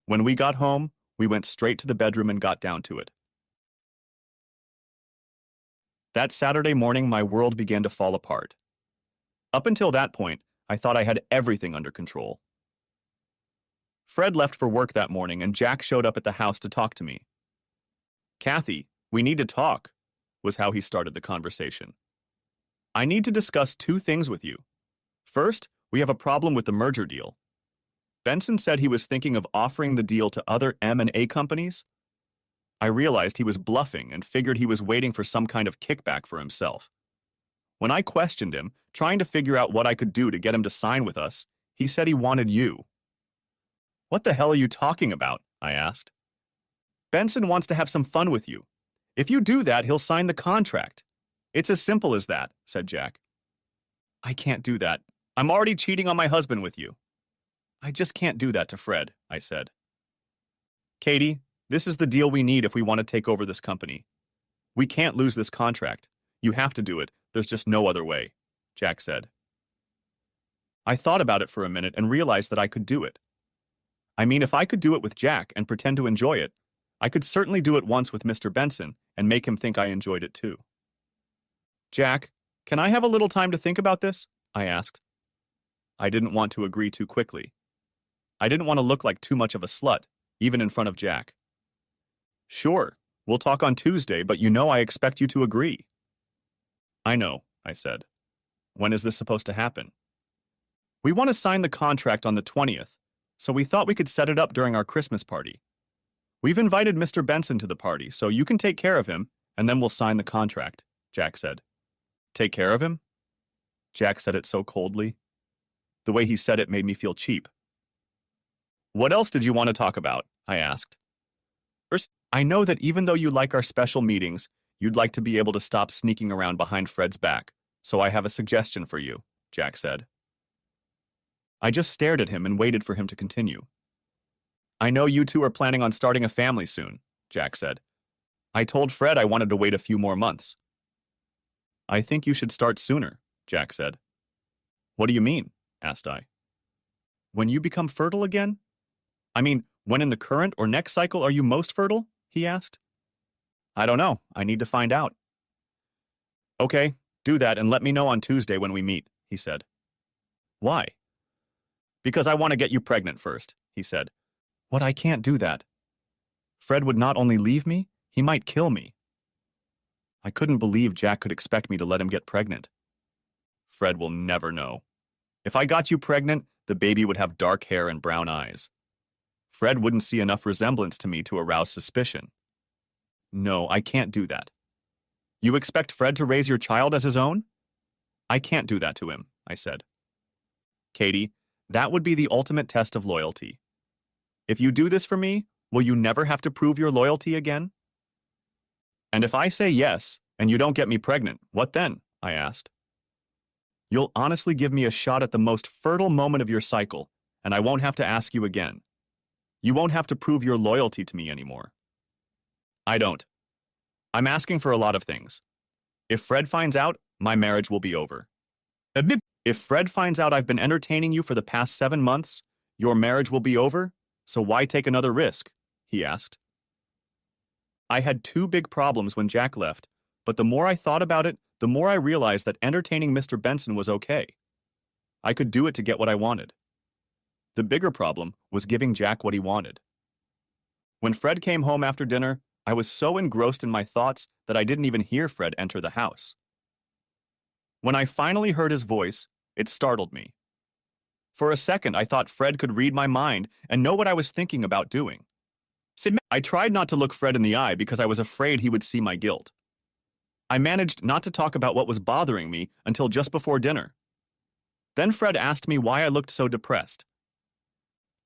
When we got home, we went straight to the bedroom and got down to it. That Saturday morning, my world began to fall apart. Up until that point, I thought I had everything under control. Fred left for work that morning, and Jack showed up at the house to talk to me. Kathy, we need to talk, was how he started the conversation. I need to discuss two things with you. First, we have a problem with the merger deal. Benson said he was thinking of offering the deal to other M&A companies. I realized he was bluffing and figured he was waiting for some kind of kickback for himself. When I questioned him, trying to figure out what I could do to get him to sign with us, he said he wanted you. What the hell are you talking about? I asked. Benson wants to have some fun with you. If you do that, he'll sign the contract. It's as simple as that, said Jack. I can't do that. I'm already cheating on my husband with you. I just can't do that to Fred, I said. Katie, this is the deal we need if we want to take over this company. We can't lose this contract. You have to do it. There's just no other way, Jack said. I thought about it for a minute and realized that I could do it. I mean, if I could do it with Jack and pretend to enjoy it, I could certainly do it once with Mr. Benson and make him think I enjoyed it too. Jack, can I have a little time to think about this? I asked. I didn't want to agree too quickly. I didn't want to look like too much of a slut, even in front of Jack. Sure, we'll talk on Tuesday, but you know I expect you to agree. I know, I said. When is this supposed to happen? We want to sign the contract on the 20th, so we thought we could set it up during our Christmas party. We've invited Mr. Benson to the party, so you can take care of him, and then we'll sign the contract, Jack said. Take care of him? Jack said it so coldly. The way he said it made me feel cheap. What else did you want to talk about? I asked. First, I know that even though you like our special meetings, you'd like to be able to stop sneaking around behind Fred's back, so I have a suggestion for you, Jack said. I just stared at him and waited for him to continue. I know you two are planning on starting a family soon, Jack said. I told Fred I wanted to wait a few more months. I think you should start sooner, Jack said. What do you mean? Asked I. When you become fertile again? I mean, when in the current or next cycle are you most fertile? He asked. I don't know. I need to find out. Okay, do that and let me know on Tuesday when we meet, he said. Why? Because I want to get you pregnant first, he said. What? I can't do that. Fred would not only leave me, he might kill me. I couldn't believe Jack could expect me to let him get pregnant. Fred will never know. If I got you pregnant, the baby would have dark hair and brown eyes. Fred wouldn't see enough resemblance to me to arouse suspicion. No, I can't do that. You expect Fred to raise your child as his own? I can't do that to him, I said. Katie, that would be the ultimate test of loyalty. If you do this for me, will you never have to prove your loyalty again? And if I say yes, and you don't get me pregnant, what then? I asked. You'll honestly give me a shot at the most fertile moment of your cycle, and I won't have to ask you again. You won't have to prove your loyalty to me anymore. I don't. I'm asking for a lot of things. If Fred finds out, my marriage will be over. If Fred finds out I've been entertaining you for the past 7 months, your marriage will be over, so why take another risk? He asked. I had 2 big problems when Jack left, but the more I thought about it, the more I realized that entertaining Mr. Benson was okay. I could do it to get what I wanted. The bigger problem was giving Jack what he wanted. When Fred came home after dinner, I was so engrossed in my thoughts that I didn't even hear Fred enter the house. When I finally heard his voice, it startled me. For a second, I thought Fred could read my mind and know what I was thinking about doing. I tried not to look Fred in the eye because I was afraid he would see my guilt. I managed not to talk about what was bothering me until just before dinner. Then Fred asked me why I looked so depressed.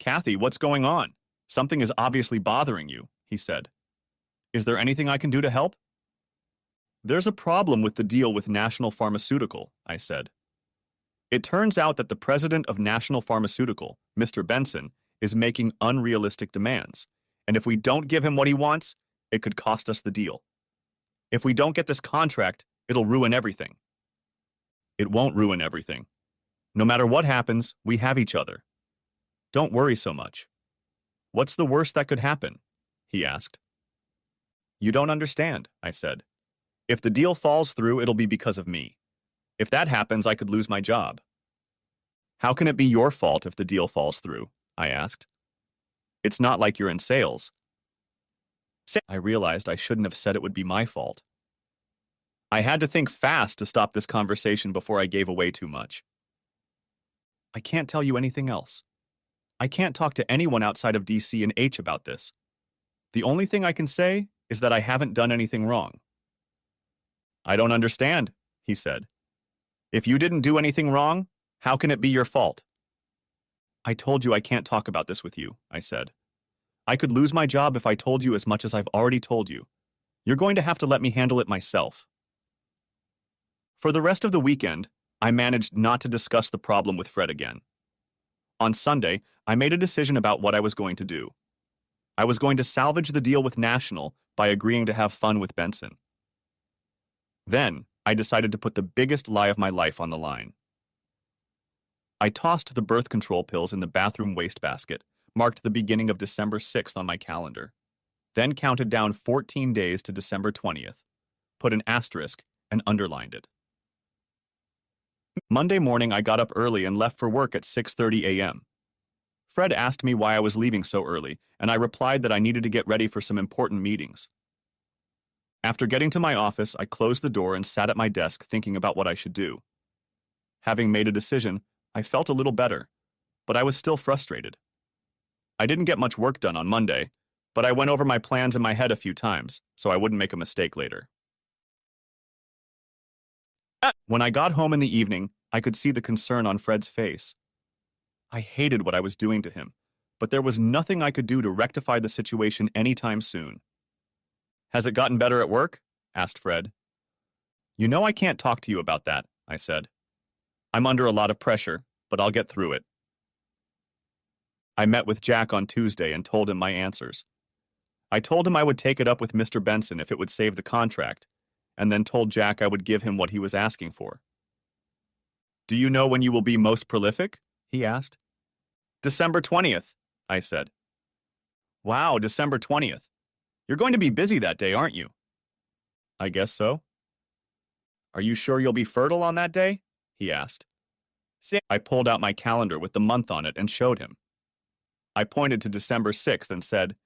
Kathy, what's going on? Something is obviously bothering you, he said. Is there anything I can do to help? There's a problem with the deal with National Pharmaceutical, I said. It turns out that the president of National Pharmaceutical, Mr. Benson, is making unrealistic demands, and if we don't give him what he wants, it could cost us the deal. If we don't get this contract, it'll ruin everything. It won't ruin everything. No matter what happens, we have each other. Don't worry so much. What's the worst that could happen? He asked. You don't understand, I said. If the deal falls through, it'll be because of me. If that happens, I could lose my job. How can it be your fault if the deal falls through? I asked. It's not like you're in sales. I realized I shouldn't have said it would be my fault. I had to think fast to stop this conversation before I gave away too much. I can't tell you anything else. I can't talk to anyone outside of DC and H about this. The only thing I can say is that I haven't done anything wrong. I don't understand, he said. If you didn't do anything wrong, how can it be your fault? I told you I can't talk about this with you, I said. I could lose my job if I told you as much as I've already told you. You're going to have to let me handle it myself. For the rest of the weekend, I managed not to discuss the problem with Fred again. On Sunday, I made a decision about what I was going to do. I was going to salvage the deal with National by agreeing to have fun with Benson. Then, I decided to put the biggest lie of my life on the line. I tossed the birth control pills in the bathroom wastebasket, marked the beginning of December 6th on my calendar, then counted down 14 days to December 20th, put an asterisk, and underlined it. Monday morning, I got up early and left for work at 6:30 a.m. Fred asked me why I was leaving so early, and I replied that I needed to get ready for some important meetings. After getting to my office, I closed the door and sat at my desk thinking about what I should do. Having made a decision, I felt a little better, but I was still frustrated. I didn't get much work done on Monday, but I went over my plans in my head a few times, so I wouldn't make a mistake later. When I got home in the evening, I could see the concern on Fred's face. I hated what I was doing to him, but there was nothing I could do to rectify the situation anytime soon. Has it gotten better at work? Asked Fred. You know I can't talk to you about that, I said. I'm under a lot of pressure, but I'll get through it. I met with Jack on Tuesday and told him my answers. I told him I would take it up with Mr. Benson if it would save the contract, and then told Jack I would give him what he was asking for. Do you know when you will be most prolific? He asked. December 20th, I said. Wow, December 20th. You're going to be busy that day, aren't you? I guess so. Are you sure you'll be fertile on that day? He asked. I pulled out my calendar with the month on it and showed him. I pointed to December 6th and said,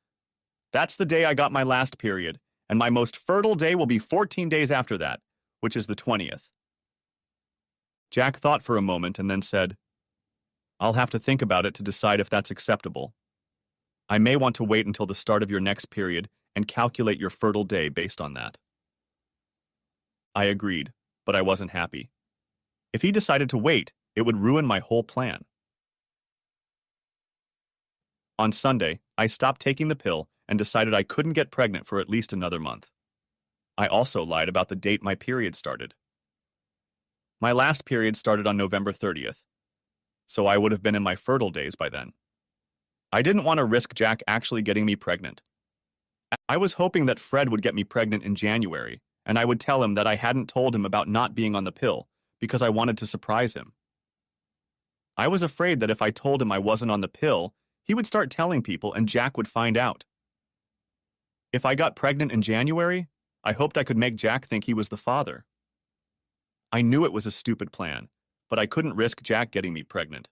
"That's the day I got my last period, and my most fertile day will be 14 days after that, which is the 20th. Jack thought for a moment and then said, "I'll have to think about it to decide if that's acceptable. I may want to wait until the start of your next period and calculate your fertile day based on that." I agreed, but I wasn't happy. If he decided to wait, it would ruin my whole plan. On Sunday, I stopped taking the pill and decided I couldn't get pregnant for at least another month. I also lied about the date my period started. My last period started on November 30th, so I would have been in my fertile days by then. I didn't want to risk Jack actually getting me pregnant. I was hoping that Fred would get me pregnant in January, and I would tell him that I hadn't told him about not being on the pill because I wanted to surprise him. I was afraid that if I told him I wasn't on the pill, he would start telling people and Jack would find out. If I got pregnant in January, I hoped I could make Jack think he was the father. I knew it was a stupid plan, but I couldn't risk Jack getting me pregnant.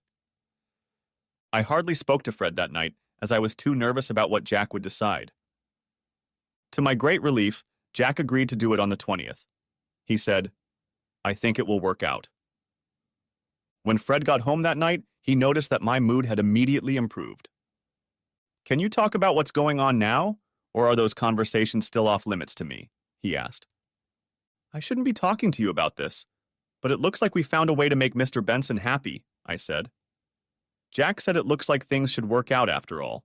I hardly spoke to Fred that night as I was too nervous about what Jack would decide. To my great relief, Jack agreed to do it on the 20th. He said, "I think it will work out." When Fred got home that night, he noticed that my mood had immediately improved. "Can you talk about what's going on now, or are those conversations still off limits to me?" he asked. "I shouldn't be talking to you about this, but it looks like we found a way to make Mr. Benson happy," I said. Jack said it looks like things should work out after all.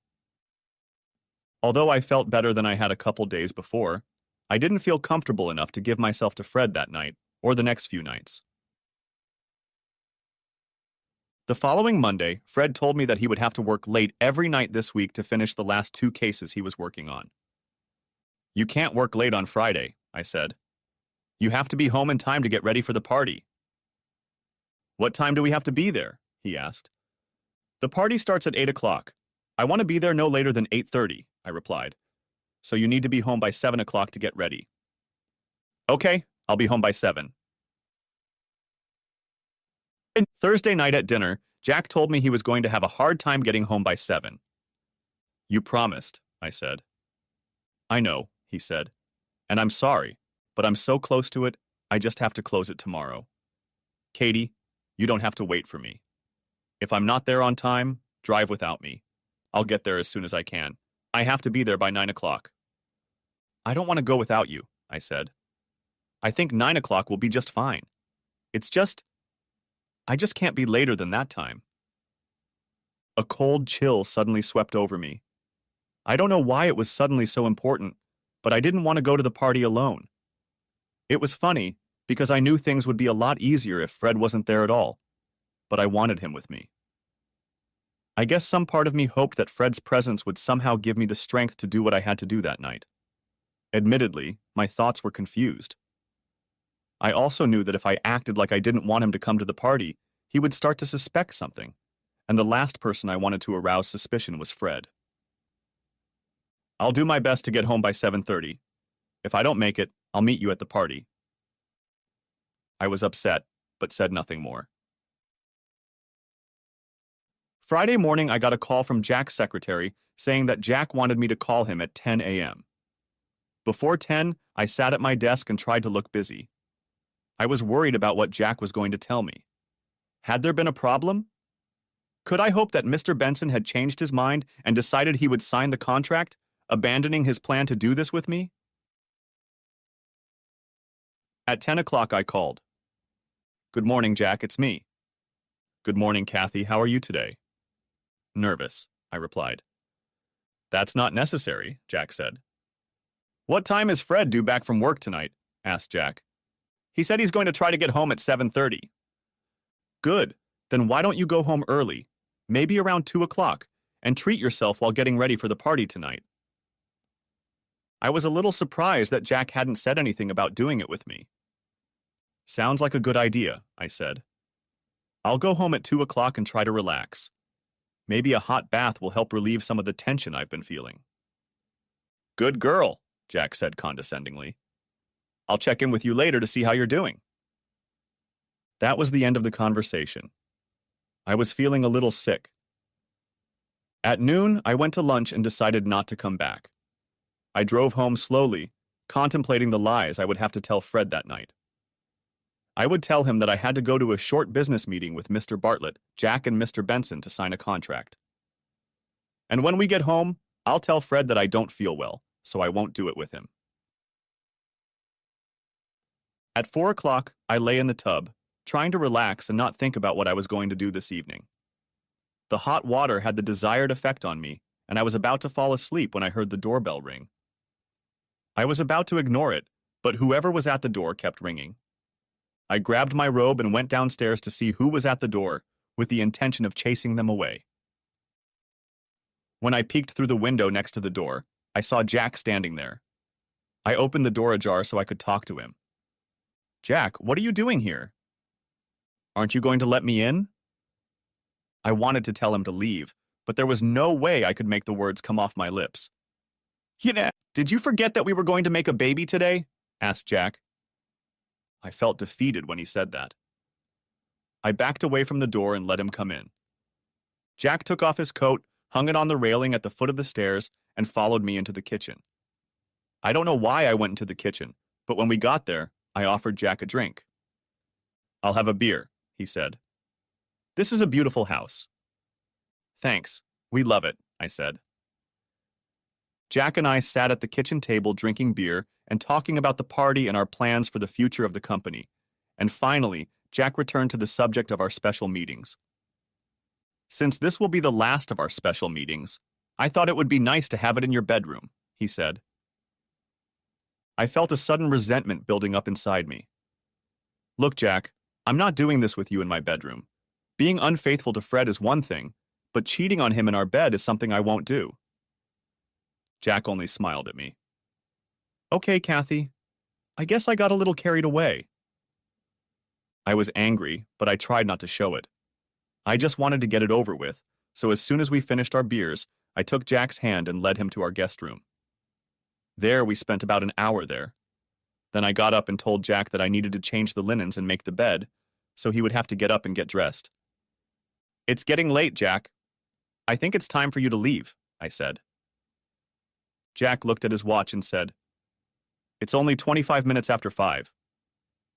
Although I felt better than I had a couple days before, I didn't feel comfortable enough to give myself to Fred that night or the next few nights. The following Monday, Fred told me that he would have to work late every night this week to finish the last 2 cases he was working on. "You can't work late on Friday," I said. "You have to be home in time to get ready for the party." "What time do we have to be there?" he asked. "The party starts at 8 o'clock. I want to be there no later than 8:30, I replied. "So you need to be home by 7 o'clock to get ready." "Okay, I'll be home by 7. Thursday night at dinner, Jack told me he was going to have a hard time getting home by 7. "You promised," I said. "I know," he said, "and I'm sorry, but I'm so close to it, I just have to close it tomorrow. Katie, you don't have to wait for me. If I'm not there on time, drive without me. I'll get there as soon as I can. I have to be there by 9 o'clock. "I don't want to go without you," I said. "I think 9 o'clock will be just fine. I just can't be later than that time." A cold chill suddenly swept over me. I don't know why it was suddenly so important, but I didn't want to go to the party alone. It was funny, because I knew things would be a lot easier if Fred wasn't there at all, but I wanted him with me. I guess some part of me hoped that Fred's presence would somehow give me the strength to do what I had to do that night. Admittedly, my thoughts were confused. I also knew that if I acted like I didn't want him to come to the party, he would start to suspect something, and the last person I wanted to arouse suspicion was Fred. "I'll do my best to get home by 7:30. If I don't make it, I'll meet you at the party." I was upset, but said nothing more. Friday morning, I got a call from Jack's secretary saying that Jack wanted me to call him at 10 a.m. Before 10, I sat at my desk and tried to look busy. I was worried about what Jack was going to tell me. Had there been a problem? Could I hope that Mr. Benson had changed his mind and decided he would sign the contract, abandoning his plan to do this with me? At 10 o'clock, I called. "Good morning, Jack, it's me." "Good morning, Kathy, how are you today?" "Nervous," I replied. "That's not necessary," Jack said. "What time is Fred due back from work tonight?" asked Jack. "He said he's going to try to get home at 7:30. "Good. Then why don't you go home early, maybe around 2 o'clock, and treat yourself while getting ready for the party tonight?" I was a little surprised that Jack hadn't said anything about doing it with me. "Sounds like a good idea," I said. "I'll go home at 2 o'clock and try to relax. Maybe a hot bath will help relieve some of the tension I've been feeling." "Good girl," Jack said condescendingly. "I'll check in with you later to see how you're doing." That was the end of the conversation. I was feeling a little sick. At noon, I went to lunch and decided not to come back. I drove home slowly, contemplating the lies I would have to tell Fred that night. I would tell him that I had to go to a short business meeting with Mr. Bartlett, Jack, and Mr. Benson to sign a contract. And when we get home, I'll tell Fred that I don't feel well, so I won't do it with him. At 4 o'clock, I lay in the tub, trying to relax and not think about what I was going to do this evening. The hot water had the desired effect on me, and I was about to fall asleep when I heard the doorbell ring. I was about to ignore it, but whoever was at the door kept ringing. I grabbed my robe and went downstairs to see who was at the door, with the intention of chasing them away. When I peeked through the window next to the door, I saw Jack standing there. I opened the door ajar so I could talk to him. "Jack, what are you doing here? Aren't you going to let me in?" I wanted to tell him to leave, but there was no way I could make the words come off my lips. Did you forget that we were going to make a baby today?" asked Jack. I felt defeated when he said that. I backed away from the door and let him come in. Jack took off his coat, hung it on the railing at the foot of the stairs, and followed me into the kitchen. I don't know why I went into the kitchen, but when we got there, I offered Jack a drink. "I'll have a beer," he said. "This is a beautiful house." "Thanks. We love it," I said. Jack and I sat at the kitchen table drinking beer and talking about the party and our plans for the future of the company. And finally, Jack returned to the subject of our special meetings. "Since this will be the last of our special meetings, I thought it would be nice to have it in your bedroom," he said. I felt a sudden resentment building up inside me. "Look, Jack, I'm not doing this with you in my bedroom. Being unfaithful to Fred is one thing, but cheating on him in our bed is something I won't do." Jack only smiled at me. "Okay, Kathy. I guess I got a little carried away." I was angry, but I tried not to show it. I just wanted to get it over with, so as soon as we finished our beers, I took Jack's hand and led him to our guest room. There we spent about an hour there. Then I got up and told Jack that I needed to change the linens and make the bed, so he would have to get up and get dressed. "It's getting late, Jack. I think it's time for you to leave," I said. Jack looked at his watch and said, "It's only 25 minutes after 5.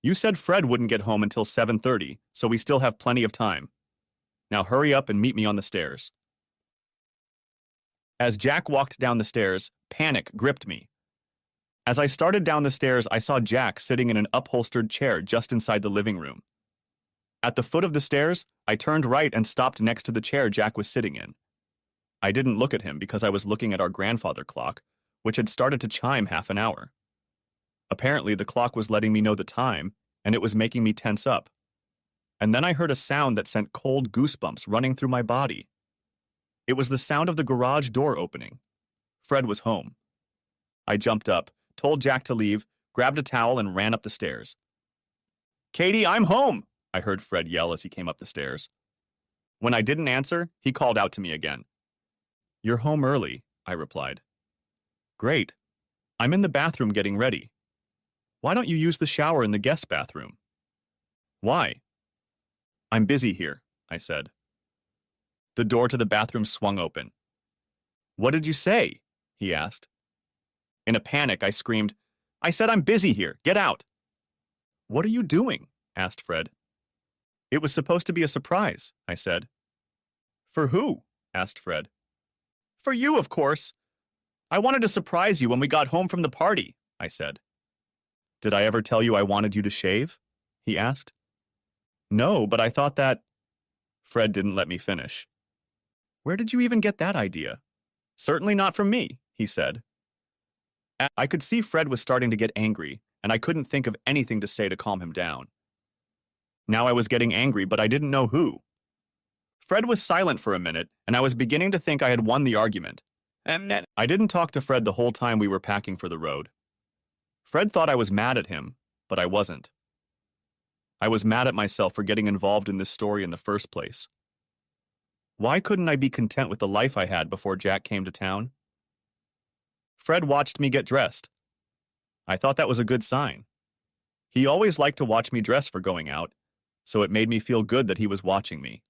You said Fred wouldn't get home until 7:30, so we still have plenty of time. Now hurry up and meet me on the stairs." As Jack walked down the stairs, panic gripped me. As I started down the stairs, I saw Jack sitting in an upholstered chair just inside the living room. At the foot of the stairs, I turned right and stopped next to the chair Jack was sitting in. I didn't look at him because I was looking at our grandfather clock, which had started to chime half an hour. Apparently, the clock was letting me know the time, and it was making me tense up. And then I heard a sound that sent cold goosebumps running through my body. It was the sound of the garage door opening. Fred was home. I jumped up, told Jack to leave, grabbed a towel, and ran up the stairs. "Katie, I'm home!" I heard Fred yell as he came up the stairs. When I didn't answer, he called out to me again. "You're home early," I replied. "Great. I'm in the bathroom getting ready. Why don't you use the shower in the guest bathroom?" "Why?" "I'm busy here," I said. The door to the bathroom swung open. "What did you say?" he asked. In a panic, I screamed, "I said I'm busy here. Get out." "What are you doing?" asked Fred. "It was supposed to be a surprise," I said. "For who?" asked Fred. "For you, of course. I wanted to surprise you when we got home from the party," I said. "Did I ever tell you I wanted you to shave?" he asked. "No, but I thought that—" Fred didn't let me finish. "Where did you even get that idea?" "Certainly not from me," he said. I could see Fred was starting to get angry, and I couldn't think of anything to say to calm him down. Now I was getting angry, but I didn't know who. Fred was silent for a minute, and I was beginning to think I had won the argument. I didn't talk to Fred the whole time we were packing for the road. Fred thought I was mad at him, but I wasn't. I was mad at myself for getting involved in this story in the first place. Why couldn't I be content with the life I had before Jack came to town? Fred watched me get dressed. I thought that was a good sign. He always liked to watch me dress for going out, so it made me feel good that he was watching me.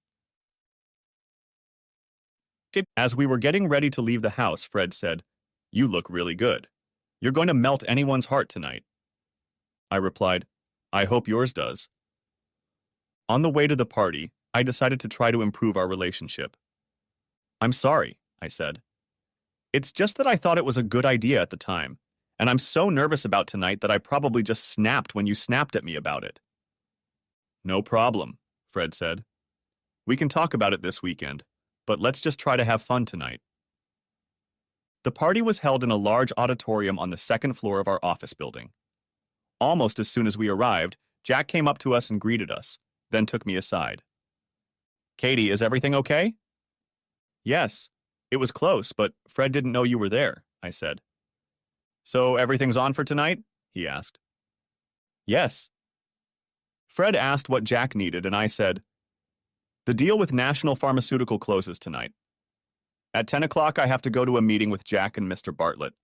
As we were getting ready to leave the house, Fred said, "You look really good. You're going to melt anyone's heart tonight." I replied, "I hope yours does." On the way to the party, I decided to try to improve our relationship. "I'm sorry," I said. "It's just that I thought it was a good idea at the time, and I'm so nervous about tonight that I probably just snapped when you snapped at me about it." "No problem," Fred said. "We can talk about it this weekend, but let's just try to have fun tonight." The party was held in a large auditorium on the second floor of our office building. Almost as soon as we arrived, Jack came up to us and greeted us, then took me aside. "Katie, is everything okay?" "Yes. It was close, but Fred didn't know you were there," I said. "So everything's on for tonight?" he asked. "Yes." Fred asked what Jack needed, and I said, "The deal with National Pharmaceutical closes tonight. At 10 o'clock, I have to go to a meeting with Jack and Mr. Bartlett.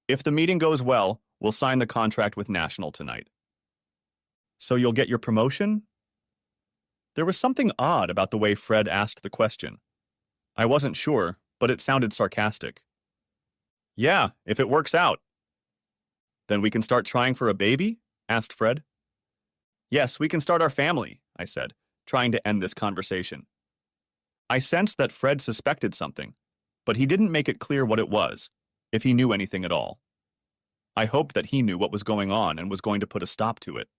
If the meeting goes well, we'll sign the contract with National tonight." "So you'll get your promotion?" There was something odd about the way Fred asked the question. I wasn't sure, but it sounded sarcastic. "Yeah, if it works out." "Then we can start trying for a baby?" asked Fred. "Yes, we can start our family," I said, trying to end this conversation. I sensed that Fred suspected something, but he didn't make it clear what it was, if he knew anything at all. I hoped that he knew what was going on and was going to put a stop to it.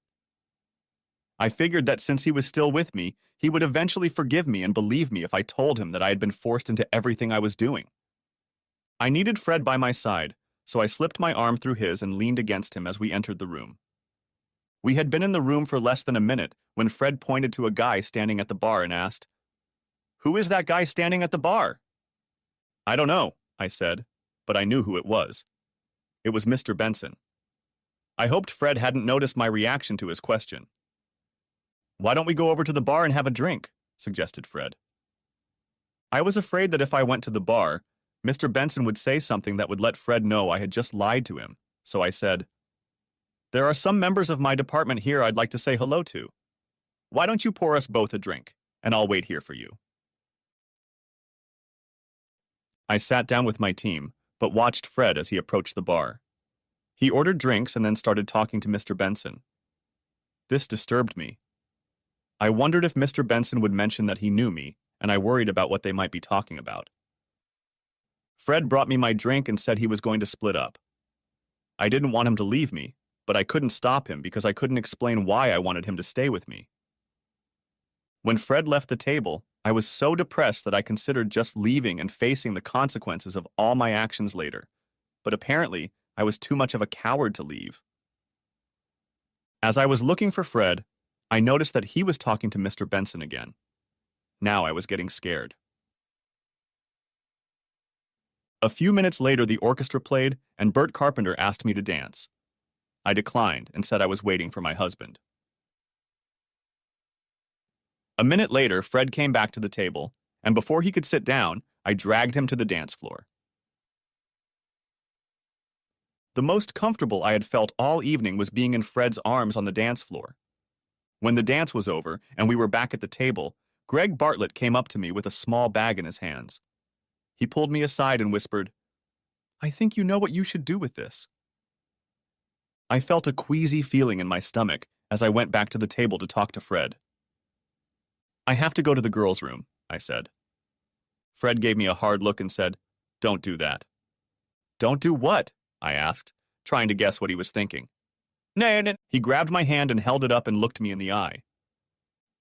I figured that since he was still with me, he would eventually forgive me and believe me if I told him that I had been forced into everything I was doing. I needed Fred by my side, so I slipped my arm through his and leaned against him as we entered the room. We had been in the room for less than a minute when Fred pointed to a guy standing at the bar and asked, "Who is that guy standing at the bar?" "I don't know," I said, but I knew who it was. It was Mr. Benson. I hoped Fred hadn't noticed my reaction to his question. "Why don't we go over to the bar and have a drink?" suggested Fred. I was afraid that if I went to the bar, Mr. Benson would say something that would let Fred know I had just lied to him, so I said, "There are some members of my department here I'd like to say hello to. Why don't you pour us both a drink, and I'll wait here for you." I sat down with my team, but watched Fred as he approached the bar. He ordered drinks and then started talking to Mr. Benson. This disturbed me. I wondered if Mr. Benson would mention that he knew me, and I worried about what they might be talking about. Fred brought me my drink and said he was going to split up. I didn't want him to leave me, but I couldn't stop him because I couldn't explain why I wanted him to stay with me. When Fred left the table, I was so depressed that I considered just leaving and facing the consequences of all my actions later, but apparently I was too much of a coward to leave. As I was looking for Fred, I noticed that he was talking to Mr. Benson again. Now I was getting scared. A few minutes later, the orchestra played, and Bert Carpenter asked me to dance. I declined and said I was waiting for my husband. A minute later, Fred came back to the table, and before he could sit down, I dragged him to the dance floor. The most comfortable I had felt all evening was being in Fred's arms on the dance floor. When the dance was over and we were back at the table, Greg Bartlett came up to me with a small bag in his hands. He pulled me aside and whispered, "I think you know what you should do with this." I felt a queasy feeling in my stomach as I went back to the table to talk to Fred. "I have to go to the girls' room," I said. Fred gave me a hard look and said, "Don't do that." "Don't do what?" I asked, trying to guess what he was thinking. No. He grabbed my hand and held it up and looked me in the eye.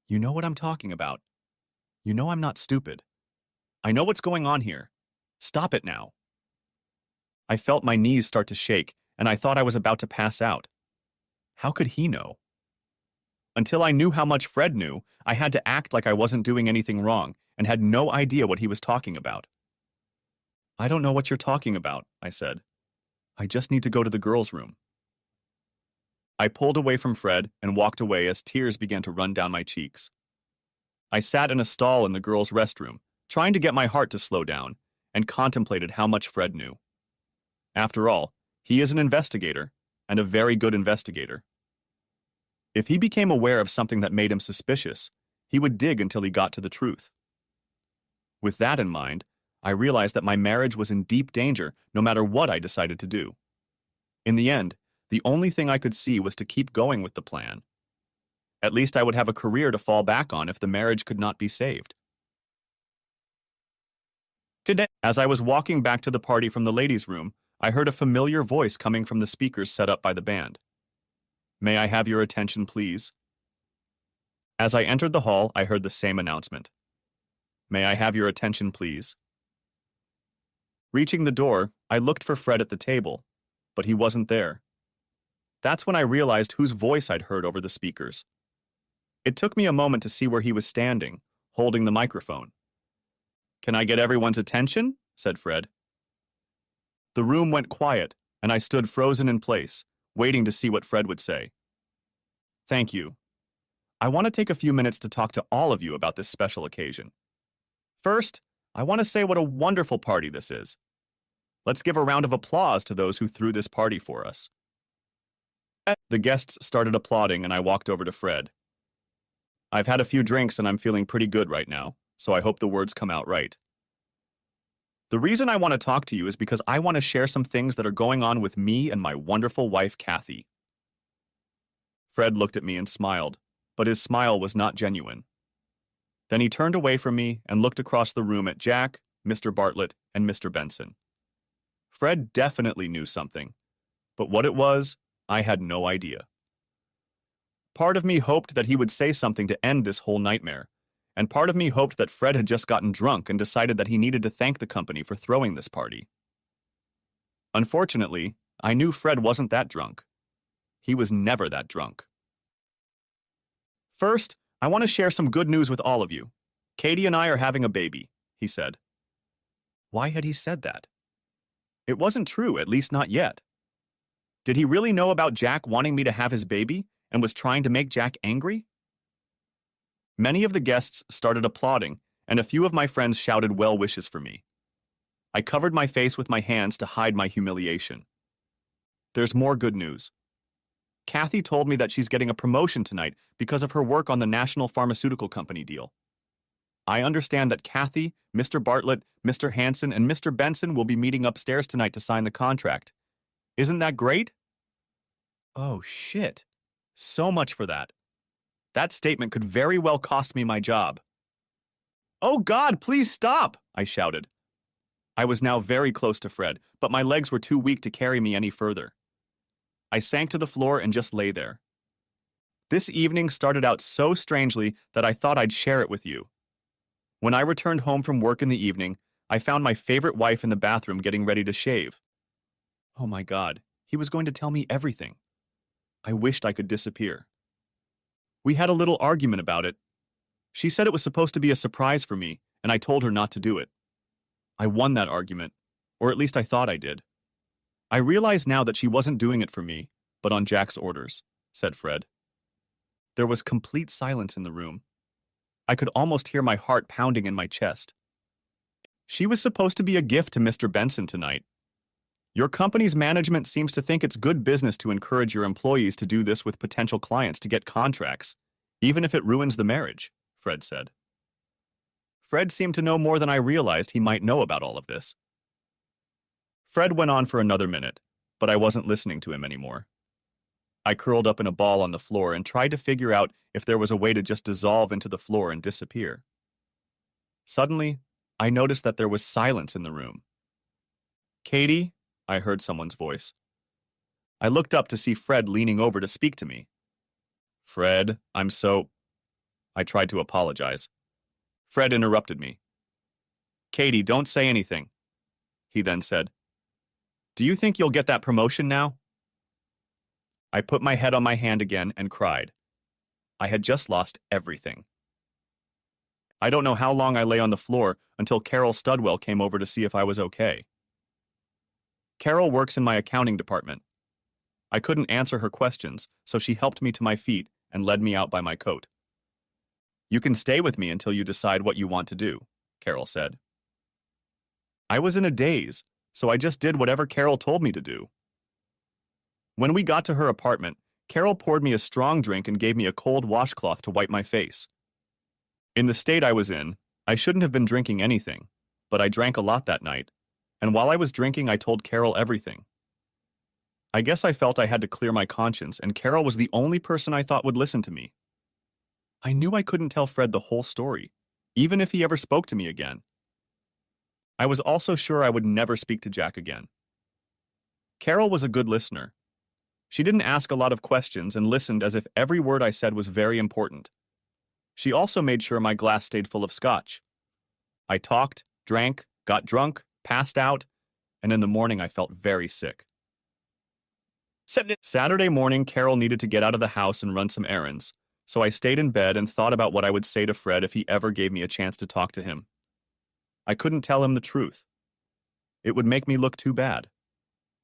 "You know what I'm talking about. You know I'm not stupid. I know what's going on here. Stop it now." I felt my knees start to shake, and I thought I was about to pass out. How could he know? Until I knew how much Fred knew, I had to act like I wasn't doing anything wrong and had no idea what he was talking about. "I don't know what you're talking about," I said. "I just need to go to the girls' room." I pulled away from Fred and walked away as tears began to run down my cheeks. I sat in a stall in the girls' restroom, trying to get my heart to slow down, and contemplated how much Fred knew. After all, he is an investigator, and a very good investigator. If he became aware of something that made him suspicious, he would dig until he got to the truth. With that in mind, I realized that my marriage was in deep danger no matter what I decided to do. In the end, the only thing I could see was to keep going with the plan. At least I would have a career to fall back on if the marriage could not be saved. Today, as I was walking back to the party from the ladies' room, I heard a familiar voice coming from the speakers set up by the band. "May I have your attention, please?" As I entered the hall, I heard the same announcement. "May I have your attention, please?" Reaching the door, I looked for Fred at the table, but he wasn't there. That's when I realized whose voice I'd heard over the speakers. It took me a moment to see where he was standing, holding the microphone. "Can I get everyone's attention?" said Fred. The room went quiet, and I stood frozen in place, waiting to see what Fred would say. "Thank you. I want to take a few minutes to talk to all of you about this special occasion. First, I want to say what a wonderful party this is. Let's give a round of applause to those who threw this party for us." The guests started applauding, and I walked over to Fred. "I've had a few drinks and I'm feeling pretty good right now, so I hope the words come out right. The reason I want to talk to you is because I want to share some things that are going on with me and my wonderful wife, Kathy." Fred looked at me and smiled, but his smile was not genuine. Then he turned away from me and looked across the room at Jack, Mr. Bartlett, and Mr. Benson. Fred definitely knew something, but what it was, I had no idea. Part of me hoped that he would say something to end this whole nightmare, and part of me hoped that Fred had just gotten drunk and decided that he needed to thank the company for throwing this party. Unfortunately, I knew Fred wasn't that drunk. He was never that drunk. "First, I want to share some good news with all of you. Katie and I are having a baby," he said. Why had he said that? It wasn't true, at least not yet. Did he really know about Jack wanting me to have his baby and was trying to make Jack angry? Many of the guests started applauding, and a few of my friends shouted well wishes for me. I covered my face with my hands to hide my humiliation. There's more good news. Kathy told me that she's getting a promotion tonight because of her work on the National Pharmaceutical Company deal. I understand that Kathy, Mr. Bartlett, Mr. Hanson, and Mr. Benson will be meeting upstairs tonight to sign the contract. Isn't that great? Oh, shit. So much for that. That statement could very well cost me my job. "Oh God, please stop!" I shouted. I was now very close to Fred, but my legs were too weak to carry me any further. I sank to the floor and just lay there. This evening started out so strangely that I thought I'd share it with you. When I returned home from work in the evening, I found my favorite wife in the bathroom getting ready to shave. Oh my God, he was going to tell me everything. I wished I could disappear. We had a little argument about it. She said it was supposed to be a surprise for me, and I told her not to do it. I won that argument, or at least I thought I did. I realize now that she wasn't doing it for me, but on Jack's orders, said Fred. There was complete silence in the room. I could almost hear my heart pounding in my chest. She was supposed to be a gift to Mr. Benson tonight. Your company's management seems to think it's good business to encourage your employees to do this with potential clients to get contracts, even if it ruins the marriage, Fred said. Fred seemed to know more than I realized he might know about all of this. Fred went on for another minute, but I wasn't listening to him anymore. I curled up in a ball on the floor and tried to figure out if there was a way to just dissolve into the floor and disappear. Suddenly, I noticed that there was silence in the room. "Katie?" I heard someone's voice. I looked up to see Fred leaning over to speak to me. "Fred, I'm so..." I tried to apologize. Fred interrupted me. "Katie, don't say anything," he then said. "Do you think you'll get that promotion now?" I put my head on my hand again and cried. I had just lost everything. I don't know how long I lay on the floor until Carol Studwell came over to see if I was okay. Carol works in my accounting department. I couldn't answer her questions, so she helped me to my feet and led me out by my coat. "You can stay with me until you decide what you want to do," Carol said. I was in a daze, so I just did whatever Carol told me to do. When we got to her apartment, Carol poured me a strong drink and gave me a cold washcloth to wipe my face. In the state I was in, I shouldn't have been drinking anything, but I drank a lot that night, and while I was drinking, I told Carol everything. I guess I felt I had to clear my conscience, and Carol was the only person I thought would listen to me. I knew I couldn't tell Fred the whole story, even if he ever spoke to me again. I was also sure I would never speak to Jack again. Carol was a good listener. She didn't ask a lot of questions and listened as if every word I said was very important. She also made sure my glass stayed full of scotch. I talked, drank, got drunk, passed out, and in the morning I felt very sick. Saturday morning, Carol needed to get out of the house and run some errands, so I stayed in bed and thought about what I would say to Fred if he ever gave me a chance to talk to him. I couldn't tell him the truth. It would make me look too bad.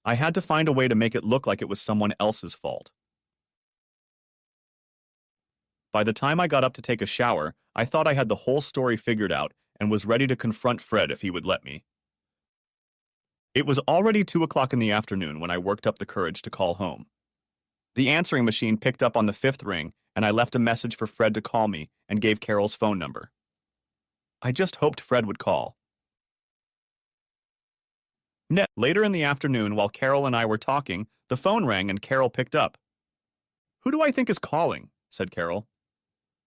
I had to find a way to make it look like it was someone else's fault. By the time I got up to take a shower, I thought I had the whole story figured out and was ready to confront Fred if he would let me. It was already 2 o'clock in the afternoon when I worked up the courage to call home. The answering machine picked up on the 5th ring, and I left a message for Fred to call me and gave Carol's phone number. I just hoped Fred would call. Later in the afternoon, while Carol and I were talking, the phone rang and Carol picked up. "Who do I think is calling?" said Carol.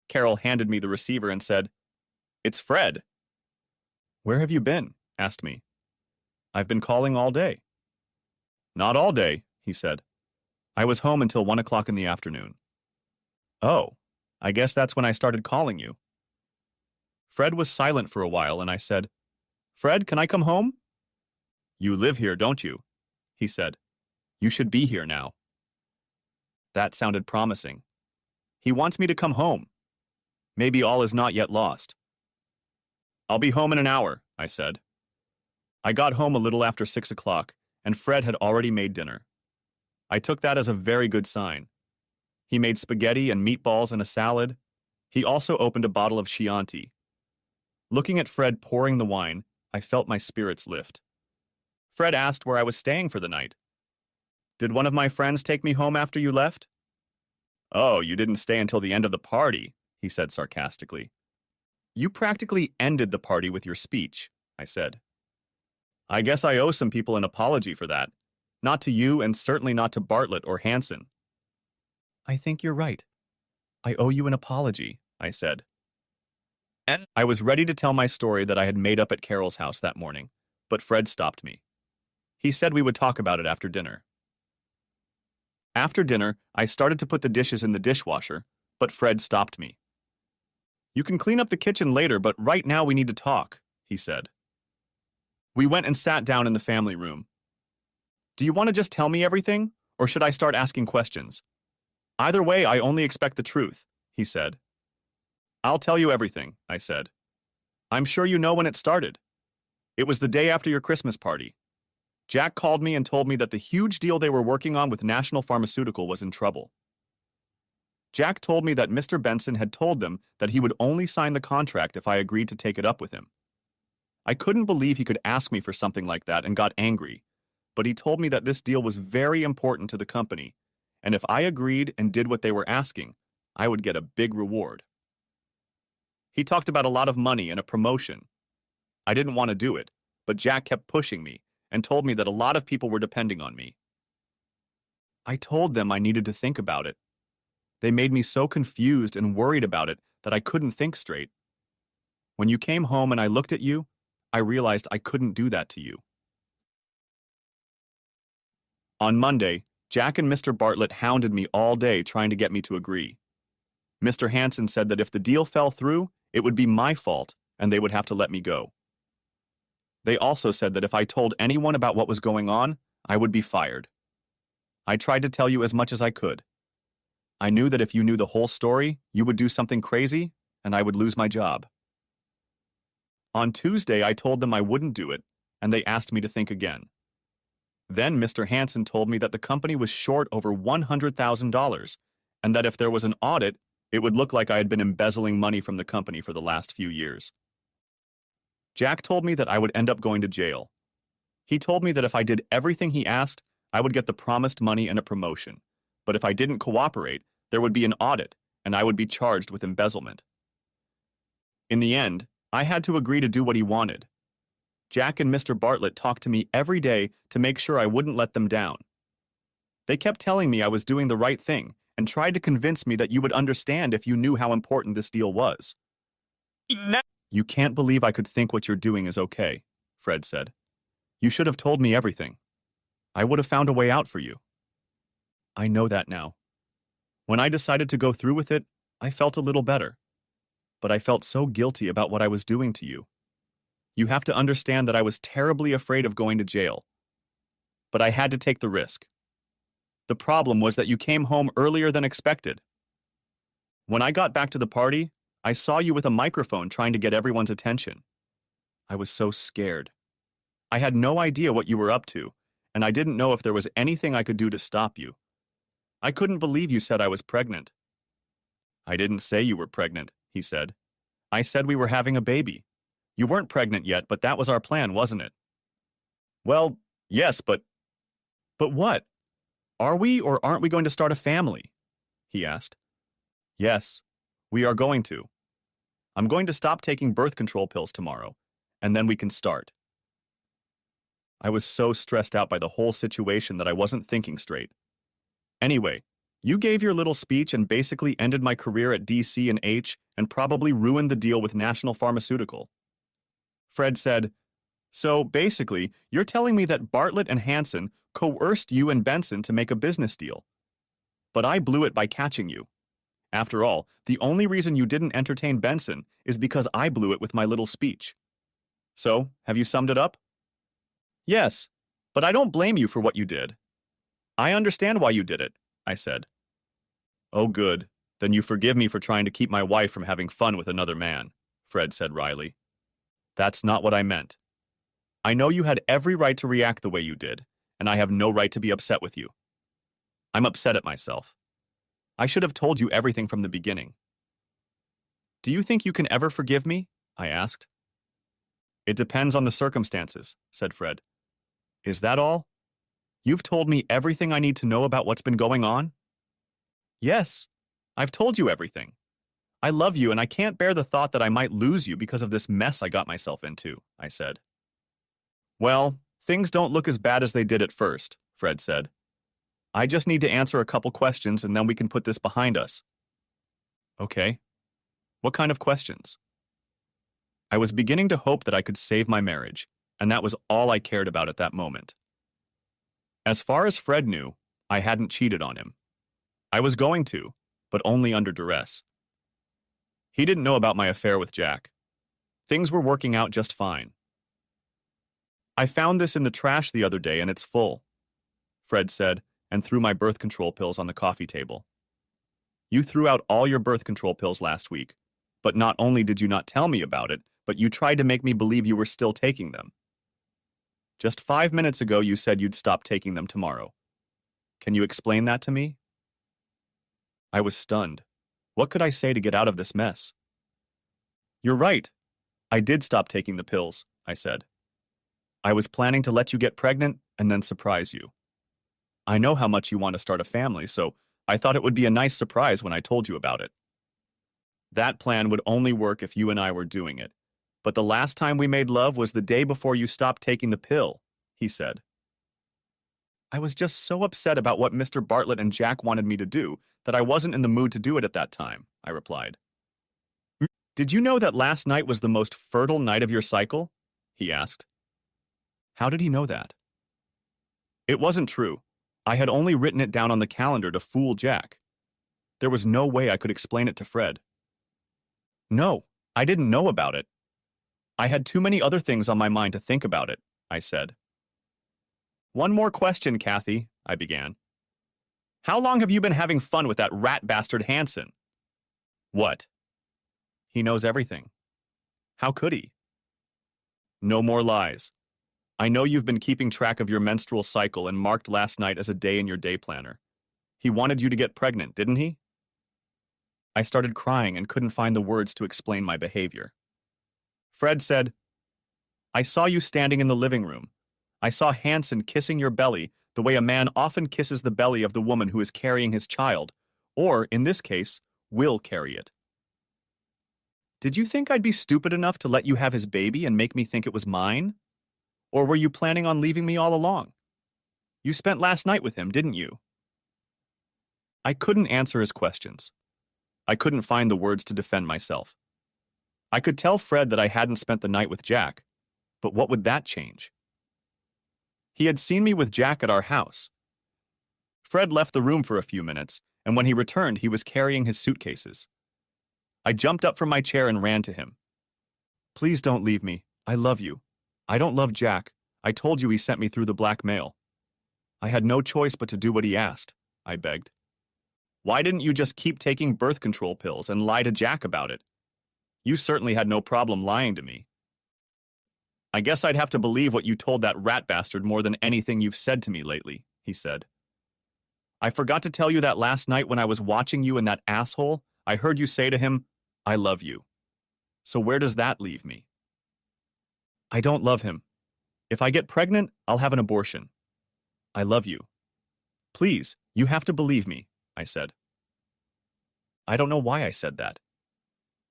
Carol handed me the receiver and said, "It's Fred." "Where have you been?" asked me. "I've been calling all day." "Not all day," he said. "I was home until 1 o'clock in the afternoon." "Oh, I guess that's when I started calling you." Fred was silent for a while, and I said, "Fred, can I come home?" "You live here, don't you?" he said. "You should be here now." That sounded promising. He wants me to come home. Maybe all is not yet lost. "I'll be home in an hour," I said. I got home a little after 6 o'clock, and Fred had already made dinner. I took that as a very good sign. He made spaghetti and meatballs and a salad. He also opened a bottle of Chianti. Looking at Fred pouring the wine, I felt my spirits lift. Fred asked where I was staying for the night. "Did one of my friends take me home after you left?" "Oh, you didn't stay until the end of the party," he said sarcastically. "You practically ended the party with your speech," I said. "I guess I owe some people an apology for that. Not to you and certainly not to Bartlett or Hanson." "I think you're right. I owe you an apology," I said. And I was ready to tell my story that I had made up at Carol's house that morning, but Fred stopped me. He said we would talk about it after dinner. After dinner, I started to put the dishes in the dishwasher, but Fred stopped me. "You can clean up the kitchen later, but right now we need to talk," he said. We went and sat down in the family room. "Do you want to just tell me everything, or should I start asking questions?" "Either way, I only expect the truth," he said. "I'll tell you everything," I said. "I'm sure you know when it started. It was the day after your Christmas party. Jack called me and told me that the huge deal they were working on with National Pharmaceutical was in trouble. Jack told me that Mr. Benson had told them that he would only sign the contract if I agreed to take it up with him. I couldn't believe he could ask me for something like that and got angry, but he told me that this deal was very important to the company, and if I agreed and did what they were asking, I would get a big reward. He talked about a lot of money and a promotion. I didn't want to do it, but Jack kept pushing me and told me that a lot of people were depending on me. I told them I needed to think about it. They made me so confused and worried about it that I couldn't think straight. When you came home and I looked at you, I realized I couldn't do that to you." On Monday, Jack and Mr. Bartlett hounded me all day trying to get me to agree. Mr. Hanson said that if the deal fell through, it would be my fault and they would have to let me go. They also said that if I told anyone about what was going on, I would be fired. I tried to tell you as much as I could. I knew that if you knew the whole story, you would do something crazy and I would lose my job. On Tuesday, I told them I wouldn't do it, and they asked me to think again. Then Mr. Hanson told me that the company was short over $100,000, and that if there was an audit, it would look like I had been embezzling money from the company for the last few years. Jack told me that I would end up going to jail. He told me that if I did everything he asked, I would get the promised money and a promotion, but if I didn't cooperate, there would be an audit, and I would be charged with embezzlement. In the end, I had to agree to do what he wanted. Jack and Mr. Bartlett talked to me every day to make sure I wouldn't let them down. They kept telling me I was doing the right thing and tried to convince me that you would understand if you knew how important this deal was. You can't believe I could think what you're doing is okay, Fred said. You should have told me everything. I would have found a way out for you. I know that now. When I decided to go through with it, I felt a little better. But I felt so guilty about what I was doing to you. You have to understand that I was terribly afraid of going to jail. But I had to take the risk. The problem was that you came home earlier than expected. When I got back to the party, I saw you with a microphone trying to get everyone's attention. I was so scared. I had no idea what you were up to, and I didn't know if there was anything I could do to stop you. I couldn't believe you said I was pregnant. I didn't say you were pregnant, he said. I said we were having a baby. You weren't pregnant yet, but that was our plan, wasn't it? Well, yes, but... But what? Are we or aren't we going to start a family? He asked. Yes, we are going to. I'm going to stop taking birth control pills tomorrow, and then we can start. I was so stressed out by the whole situation that I wasn't thinking straight. Anyway, you gave your little speech and basically ended my career at DC and H and probably ruined the deal with National Pharmaceutical. Fred said, so basically, you're telling me that Bartlett and Hansen coerced you and Benson to make a business deal. But I blew it by catching you. After all, the only reason you didn't entertain Benson is because I blew it with my little speech. So, have you summed it up? Yes, but I don't blame you for what you did. I understand why you did it, I said. Oh, good. Then you forgive me for trying to keep my wife from having fun with another man, Fred said wryly. That's not what I meant. I know you had every right to react the way you did, and I have no right to be upset with you. I'm upset at myself. I should have told you everything from the beginning. Do you think you can ever forgive me? I asked. It depends on the circumstances, said Fred. Is that all? You've told me everything I need to know about what's been going on? Yes, I've told you everything. I love you and I can't bear the thought that I might lose you because of this mess I got myself into, I said. Well, things don't look as bad as they did at first, Fred said. I just need to answer a couple questions and then we can put this behind us. Okay. What kind of questions? I was beginning to hope that I could save my marriage, and that was all I cared about at that moment. As far as Fred knew, I hadn't cheated on him. I was going to, but only under duress. He didn't know about my affair with Jack. Things were working out just fine. I found this in the trash the other day and it's full, Fred said, and threw my birth control pills on the coffee table. You threw out all your birth control pills last week, but not only did you not tell me about it, but you tried to make me believe you were still taking them. Just 5 minutes ago you said you'd stop taking them tomorrow. Can you explain that to me? I was stunned. What could I say to get out of this mess? You're right. I did stop taking the pills, I said. I was planning to let you get pregnant and then surprise you. I know how much you want to start a family, so I thought it would be a nice surprise when I told you about it. That plan would only work if you and I were doing it. But the last time we made love was the day before you stopped taking the pill, he said. I was just so upset about what Mr. Bartlett and Jack wanted me to do that I wasn't in the mood to do it at that time, I replied. Did you know that last night was the most fertile night of your cycle? He asked. How did he know that? It wasn't true. I had only written it down on the calendar to fool Jack. There was no way I could explain it to Fred. No, I didn't know about it. I had too many other things on my mind to think about it, I said. One more question, Kathy, I began. How long have you been having fun with that rat bastard Hansen? What? He knows everything. How could he? No more lies. I know you've been keeping track of your menstrual cycle and marked last night as a day in your day planner. He wanted you to get pregnant, didn't he? I started crying and couldn't find the words to explain my behavior. Fred said, I saw you standing in the living room. I saw Hansen kissing your belly the way a man often kisses the belly of the woman who is carrying his child, or, in this case, will carry it. Did you think I'd be stupid enough to let you have his baby and make me think it was mine? Or were you planning on leaving me all along? You spent last night with him, didn't you? I couldn't answer his questions. I couldn't find the words to defend myself. I could tell Fred that I hadn't spent the night with Jack, but what would that change? He had seen me with Jack at our house. Fred left the room for a few minutes, and when he returned, he was carrying his suitcases. I jumped up from my chair and ran to him. Please don't leave me. I love you. I don't love Jack. I told you he sent me through the black mail. I had no choice but to do what he asked, I begged. Why didn't you just keep taking birth control pills and lie to Jack about it? You certainly had no problem lying to me. I guess I'd have to believe what you told that rat bastard more than anything you've said to me lately, he said. I forgot to tell you that last night when I was watching you and that asshole, I heard you say to him, I love you. So where does that leave me? I don't love him. If I get pregnant, I'll have an abortion. I love you. Please, you have to believe me, I said. I don't know why I said that.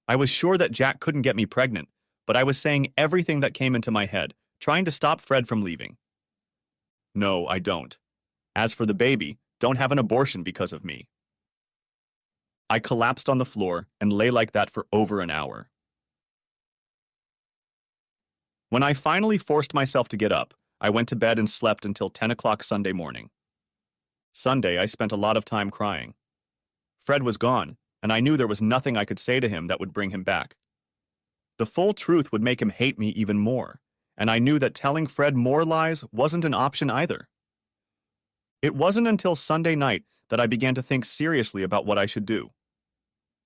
I was sure that Jack couldn't get me pregnant, but I was saying everything that came into my head, trying to stop Fred from leaving. No, I don't. As for the baby, don't have an abortion because of me. I collapsed on the floor and lay like that for over an hour. When I finally forced myself to get up, I went to bed and slept until 10 o'clock Sunday morning. Sunday, I spent a lot of time crying. Fred was gone, and I knew there was nothing I could say to him that would bring him back. The full truth would make him hate me even more, and I knew that telling Fred more lies wasn't an option either. It wasn't until Sunday night that I began to think seriously about what I should do.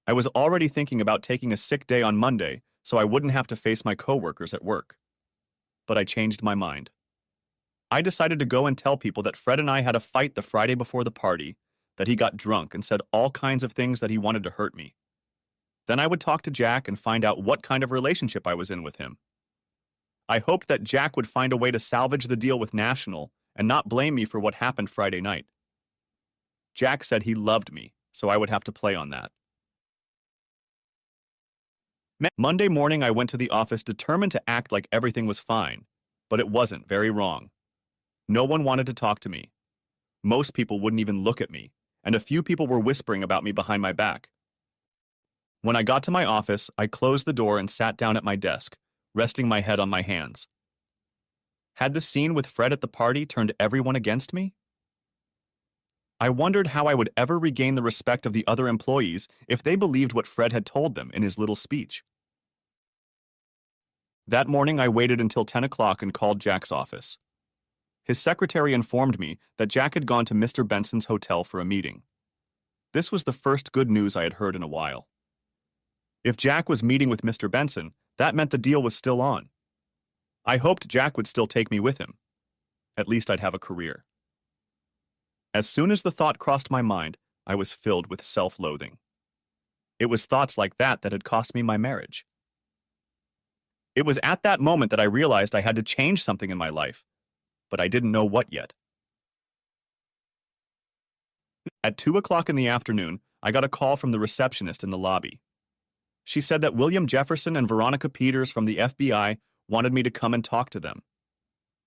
I was already thinking about taking a sick day on Monday so I wouldn't have to face my coworkers at work. But I changed my mind. I decided to go and tell people that Fred and I had a fight the Friday before the party, that he got drunk and said all kinds of things that he wanted to hurt me. Then I would talk to Jack and find out what kind of relationship I was in with him. I hoped that Jack would find a way to salvage the deal with National and not blame me for what happened Friday night. Jack said he loved me, so I would have to play on that. Monday morning, I went to the office determined to act like everything was fine, but it wasn't. Very wrong. No one wanted to talk to me. Most people wouldn't even look at me, and a few people were whispering about me behind my back. When I got to my office, I closed the door and sat down at my desk, resting my head on my hands. Had the scene with Fred at the party turned everyone against me? I wondered how I would ever regain the respect of the other employees if they believed what Fred had told them in his little speech. That morning, I waited until 10 o'clock and called Jack's office. His secretary informed me that Jack had gone to Mr. Benson's hotel for a meeting. This was the first good news I had heard in a while. If Jack was meeting with Mr. Benson, that meant the deal was still on. I hoped Jack would still take me with him. At least I'd have a career. As soon as the thought crossed my mind, I was filled with self-loathing. It was thoughts like that that had cost me my marriage. It was at that moment that I realized I had to change something in my life, but I didn't know what yet. At 2 o'clock in the afternoon, I got a call from the receptionist in the lobby. She said that William Jefferson and Veronica Peters from the FBI wanted me to come and talk to them.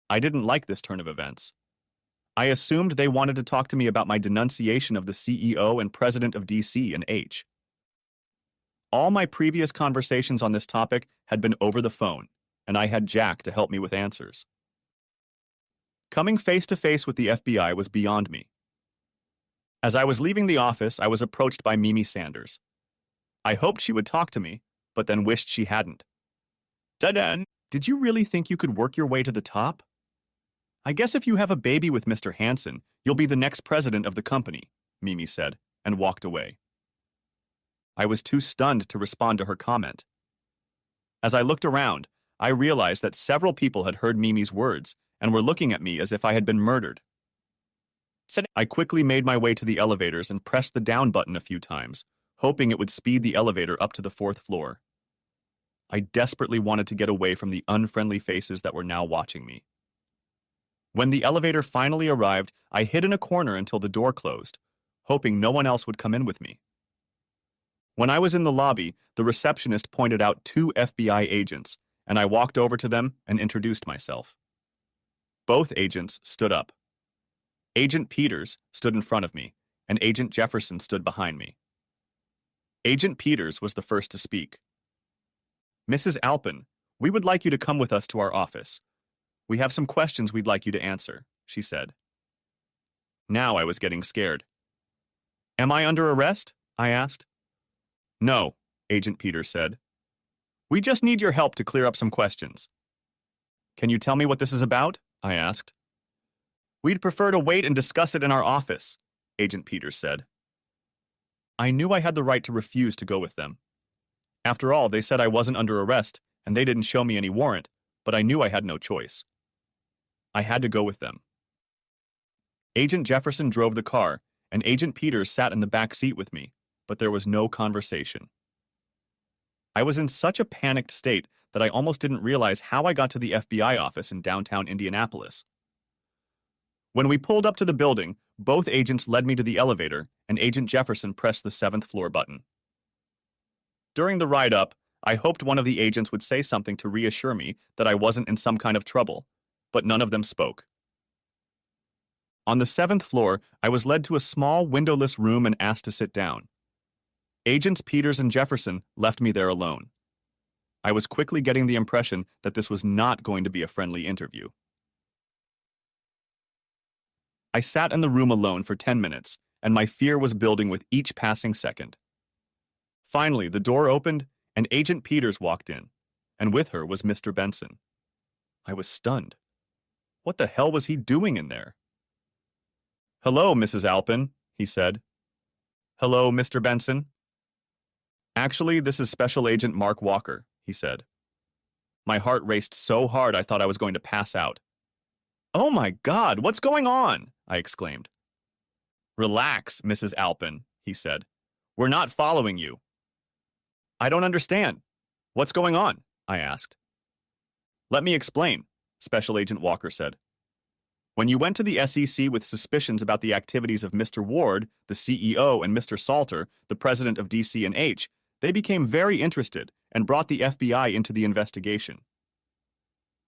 I didn't like this turn of events. I assumed they wanted to talk to me about my denunciation of the CEO and president of DC and H. All my previous conversations on this topic had been over the phone, and I had Jack to help me with answers. Coming face to face with the FBI was beyond me. As I was leaving the office, I was approached by Mimi Sanders. I hoped she would talk to me, but then wished she hadn't. "Ta-da! Did you really think you could work your way to the top? I guess if you have a baby with Mr. Hanson, you'll be the next president of the company," Mimi said, and walked away. I was too stunned to respond to her comment. As I looked around, I realized that several people had heard Mimi's words and were looking at me as if I had been murdered. I quickly made my way to the elevators and pressed the down button a few times, hoping it would speed the elevator up to the 4th floor. I desperately wanted to get away from the unfriendly faces that were now watching me. When the elevator finally arrived, I hid in a corner until the door closed, hoping no one else would come in with me. When I was in the lobby, the receptionist pointed out 2 FBI agents, and I walked over to them and introduced myself. Both agents stood up. Agent Peters stood in front of me, and Agent Jefferson stood behind me. Agent Peters was the first to speak. "Mrs. Alpin, we would like you to come with us to our office. We have some questions we'd like you to answer," she said. Now I was getting scared. "Am I under arrest?" I asked. "No," Agent Peters said. "We just need your help to clear up some questions." "Can you tell me what this is about?" I asked. "We'd prefer to wait and discuss it in our office," Agent Peters said. I knew I had the right to refuse to go with them. After all, they said I wasn't under arrest, and they didn't show me any warrant, but I knew I had no choice. I had to go with them. Agent Jefferson drove the car, and Agent Peters sat in the back seat with me, but there was no conversation. I was in such a panicked state that I almost didn't realize how I got to the FBI office in downtown Indianapolis. When we pulled up to the building, both agents led me to the elevator, and Agent Jefferson pressed the 7th floor button. During the ride up, I hoped one of the agents would say something to reassure me that I wasn't in some kind of trouble, but none of them spoke. On the 7th floor, I was led to a small, windowless room and asked to sit down. Agents Peters and Jefferson left me there alone. I was quickly getting the impression that this was not going to be a friendly interview. I sat in the room alone for 10 minutes, and my fear was building with each passing second. Finally, the door opened, and Agent Peters walked in, and with her was Mr. Benson. I was stunned. What the hell was he doing in there? "Hello, Mrs. Alpin," he said. "Hello, Mr. Benson." "Actually, this is Special Agent Mark Walker," he said. My heart raced so hard I thought I was going to pass out. "Oh my God, what's going on?" I exclaimed. "Relax, Mrs. Alpin," he said. "We're not following you." "I don't understand. What's going on?" I asked. "Let me explain," Special Agent Walker said. "When you went to the SEC with suspicions about the activities of Mr. Ward, the CEO, and Mr. Salter, the president of DC&H, they became very interested and brought the FBI into the investigation.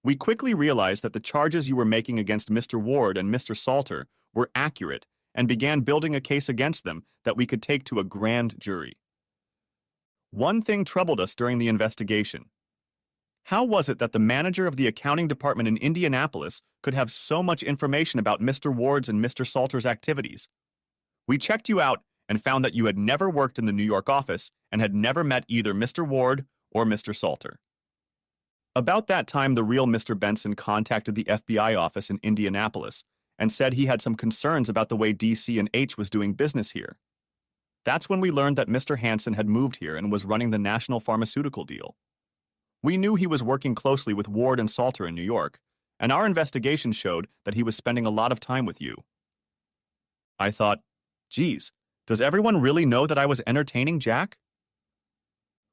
We quickly realized that the charges you were making against Mr. Ward and Mr. Salter were accurate and began building a case against them that we could take to a grand jury. One thing troubled us during the investigation. How was it that the manager of the accounting department in Indianapolis could have so much information about Mr. Ward's and Mr. Salter's activities? We checked you out and found that you had never worked in the New York office and had never met either Mr. Ward or Mr. Salter. About that time, the real Mr. Benson contacted the FBI office in Indianapolis and said he had some concerns about the way DC&H was doing business here. That's when we learned that Mr. Hansen had moved here and was running the national pharmaceutical deal. We knew he was working closely with Ward and Salter in New York, and our investigation showed that he was spending a lot of time with you. I thought, geez, does everyone really know that I was entertaining Jack?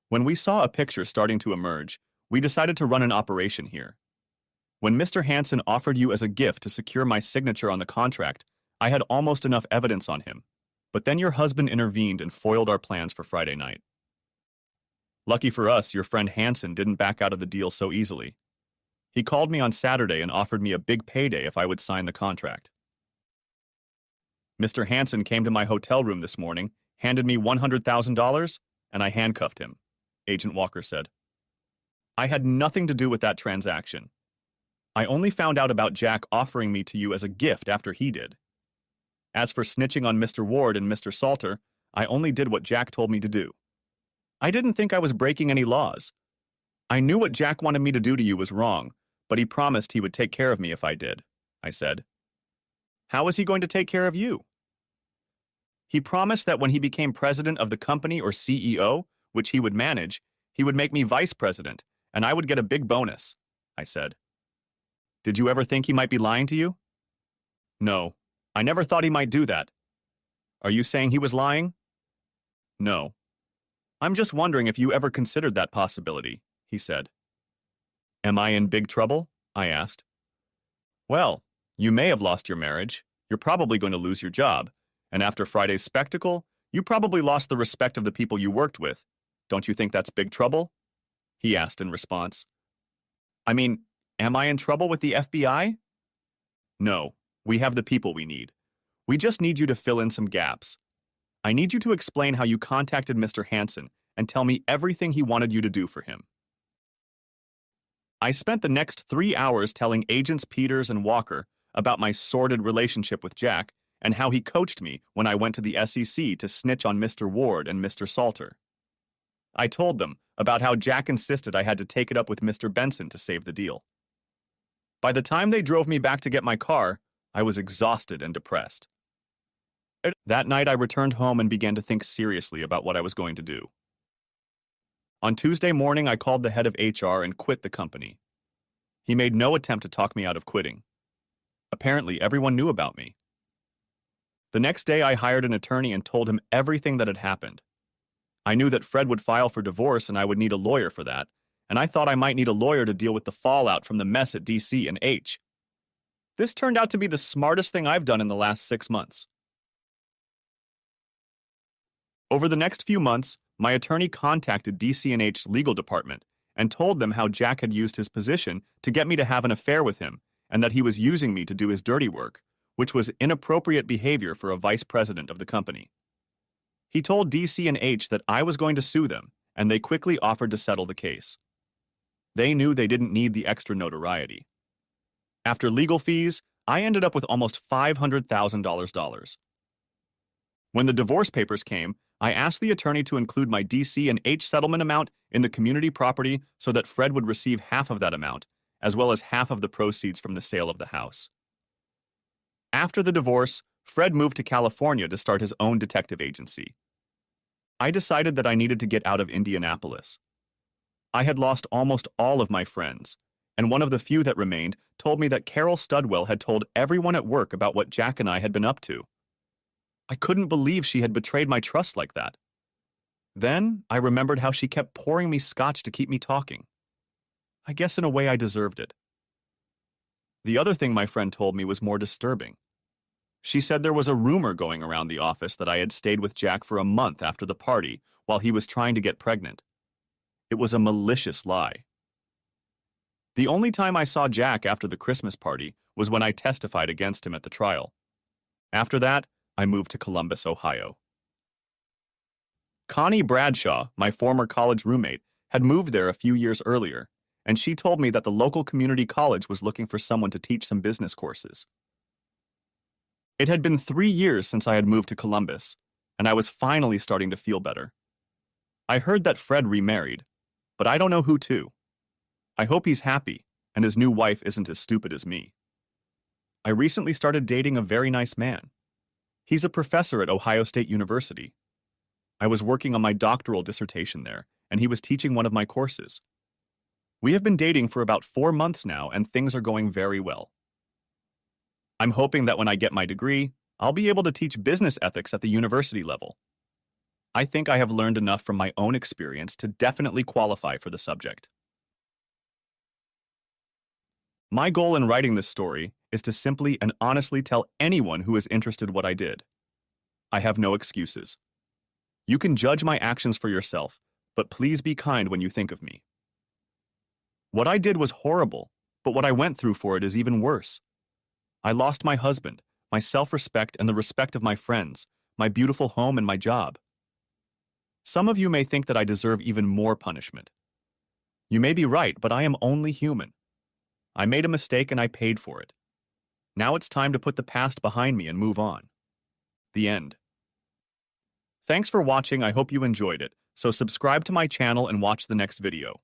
When we saw a picture starting to emerge, we decided to run an operation here. When Mr. Hansen offered you as a gift to secure my signature on the contract, I had almost enough evidence on him. But then your husband intervened and foiled our plans for Friday night. Lucky for us, your friend Hansen didn't back out of the deal so easily. He called me on Saturday and offered me a big payday if I would sign the contract. Mr. Hansen came to my hotel room this morning, handed me $100,000, and I handcuffed him, Agent Walker said. I had nothing to do with that transaction. I only found out about Jack offering me to you as a gift after he did. As for snitching on Mr. Ward and Mr. Salter, I only did what Jack told me to do. I didn't think I was breaking any laws. I knew what Jack wanted me to do to you was wrong, but he promised he would take care of me if I did, I said. How is he going to take care of you? He promised that when he became president of the company or CEO, which he would manage, he would make me vice president, and I would get a big bonus, I said. Did you ever think he might be lying to you? No, I never thought he might do that. Are you saying he was lying? No. I'm just wondering if you ever considered that possibility, he said. Am I in big trouble? I asked. Well, you may have lost your marriage. You're probably going to lose your job. And after Friday's spectacle, you probably lost the respect of the people you worked with. Don't you think that's big trouble? He asked in response. I mean, am I in trouble with the FBI? No, we have the people we need. We just need you to fill in some gaps. I need you to explain how you contacted Mr. Hansen and tell me everything he wanted you to do for him. I spent the next 3 hours telling Agents Peters and Walker about my sordid relationship with Jack and how he coached me when I went to the SEC to snitch on Mr. Ward and Mr. Salter. I told them about how Jack insisted I had to take it up with Mr. Benson to save the deal. By the time they drove me back to get my car, I was exhausted and depressed. That night, I returned home and began to think seriously about what I was going to do. On Tuesday morning, I called the head of HR and quit the company. He made no attempt to talk me out of quitting. Apparently, everyone knew about me. The next day, I hired an attorney and told him everything that had happened. I knew that Fred would file for divorce and I would need a lawyer for that, and I thought I might need a lawyer to deal with the fallout from the mess at DC and H. This turned out to be the smartest thing I've done in the last 6 months. Over the next few months, my attorney contacted DC&H's legal department and told them how Jack had used his position to get me to have an affair with him and that he was using me to do his dirty work, which was inappropriate behavior for a vice president of the company. He told DC&H that I was going to sue them, and they quickly offered to settle the case. They knew they didn't need the extra notoriety. After legal fees, I ended up with almost $500,000. When the divorce papers came, I asked the attorney to include my DC&H settlement amount in the community property so that Fred would receive half of that amount, as well as half of the proceeds from the sale of the house. After the divorce, Fred moved to California to start his own detective agency. I decided that I needed to get out of Indianapolis. I had lost almost all of my friends, and one of the few that remained told me that Carol Studwell had told everyone at work about what Jack and I had been up to. I couldn't believe she had betrayed my trust like that. Then I remembered how she kept pouring me scotch to keep me talking. I guess in a way I deserved it. The other thing my friend told me was more disturbing. She said there was a rumor going around the office that I had stayed with Jack for a month after the party while he was trying to get pregnant. It was a malicious lie. The only time I saw Jack after the Christmas party was when I testified against him at the trial. After that, I moved to Columbus, Ohio. Connie Bradshaw, my former college roommate, had moved there a few years earlier, and she told me that the local community college was looking for someone to teach some business courses. It had been 3 years since I had moved to Columbus, and I was finally starting to feel better. I heard that Fred remarried, but I don't know who to. I hope he's happy, and his new wife isn't as stupid as me. I recently started dating a very nice man. He's a professor at Ohio State University. I was working on my doctoral dissertation there, and he was teaching one of my courses. We have been dating for about 4 months now, and things are going very well. I'm hoping that when I get my degree, I'll be able to teach business ethics at the university level. I think I have learned enough from my own experience to definitely qualify for the subject. My goal in writing this story is to simply and honestly tell anyone who is interested what I did. I have no excuses. You can judge my actions for yourself, but please be kind when you think of me. What I did was horrible, but what I went through for it is even worse. I lost my husband, my self-respect and the respect of my friends, my beautiful home and my job. Some of you may think that I deserve even more punishment. You may be right, but I am only human. I made a mistake and I paid for it. Now it's time to put the past behind me and move on. The end. Thanks for watching. I hope you enjoyed it. So subscribe to my channel and watch the next video.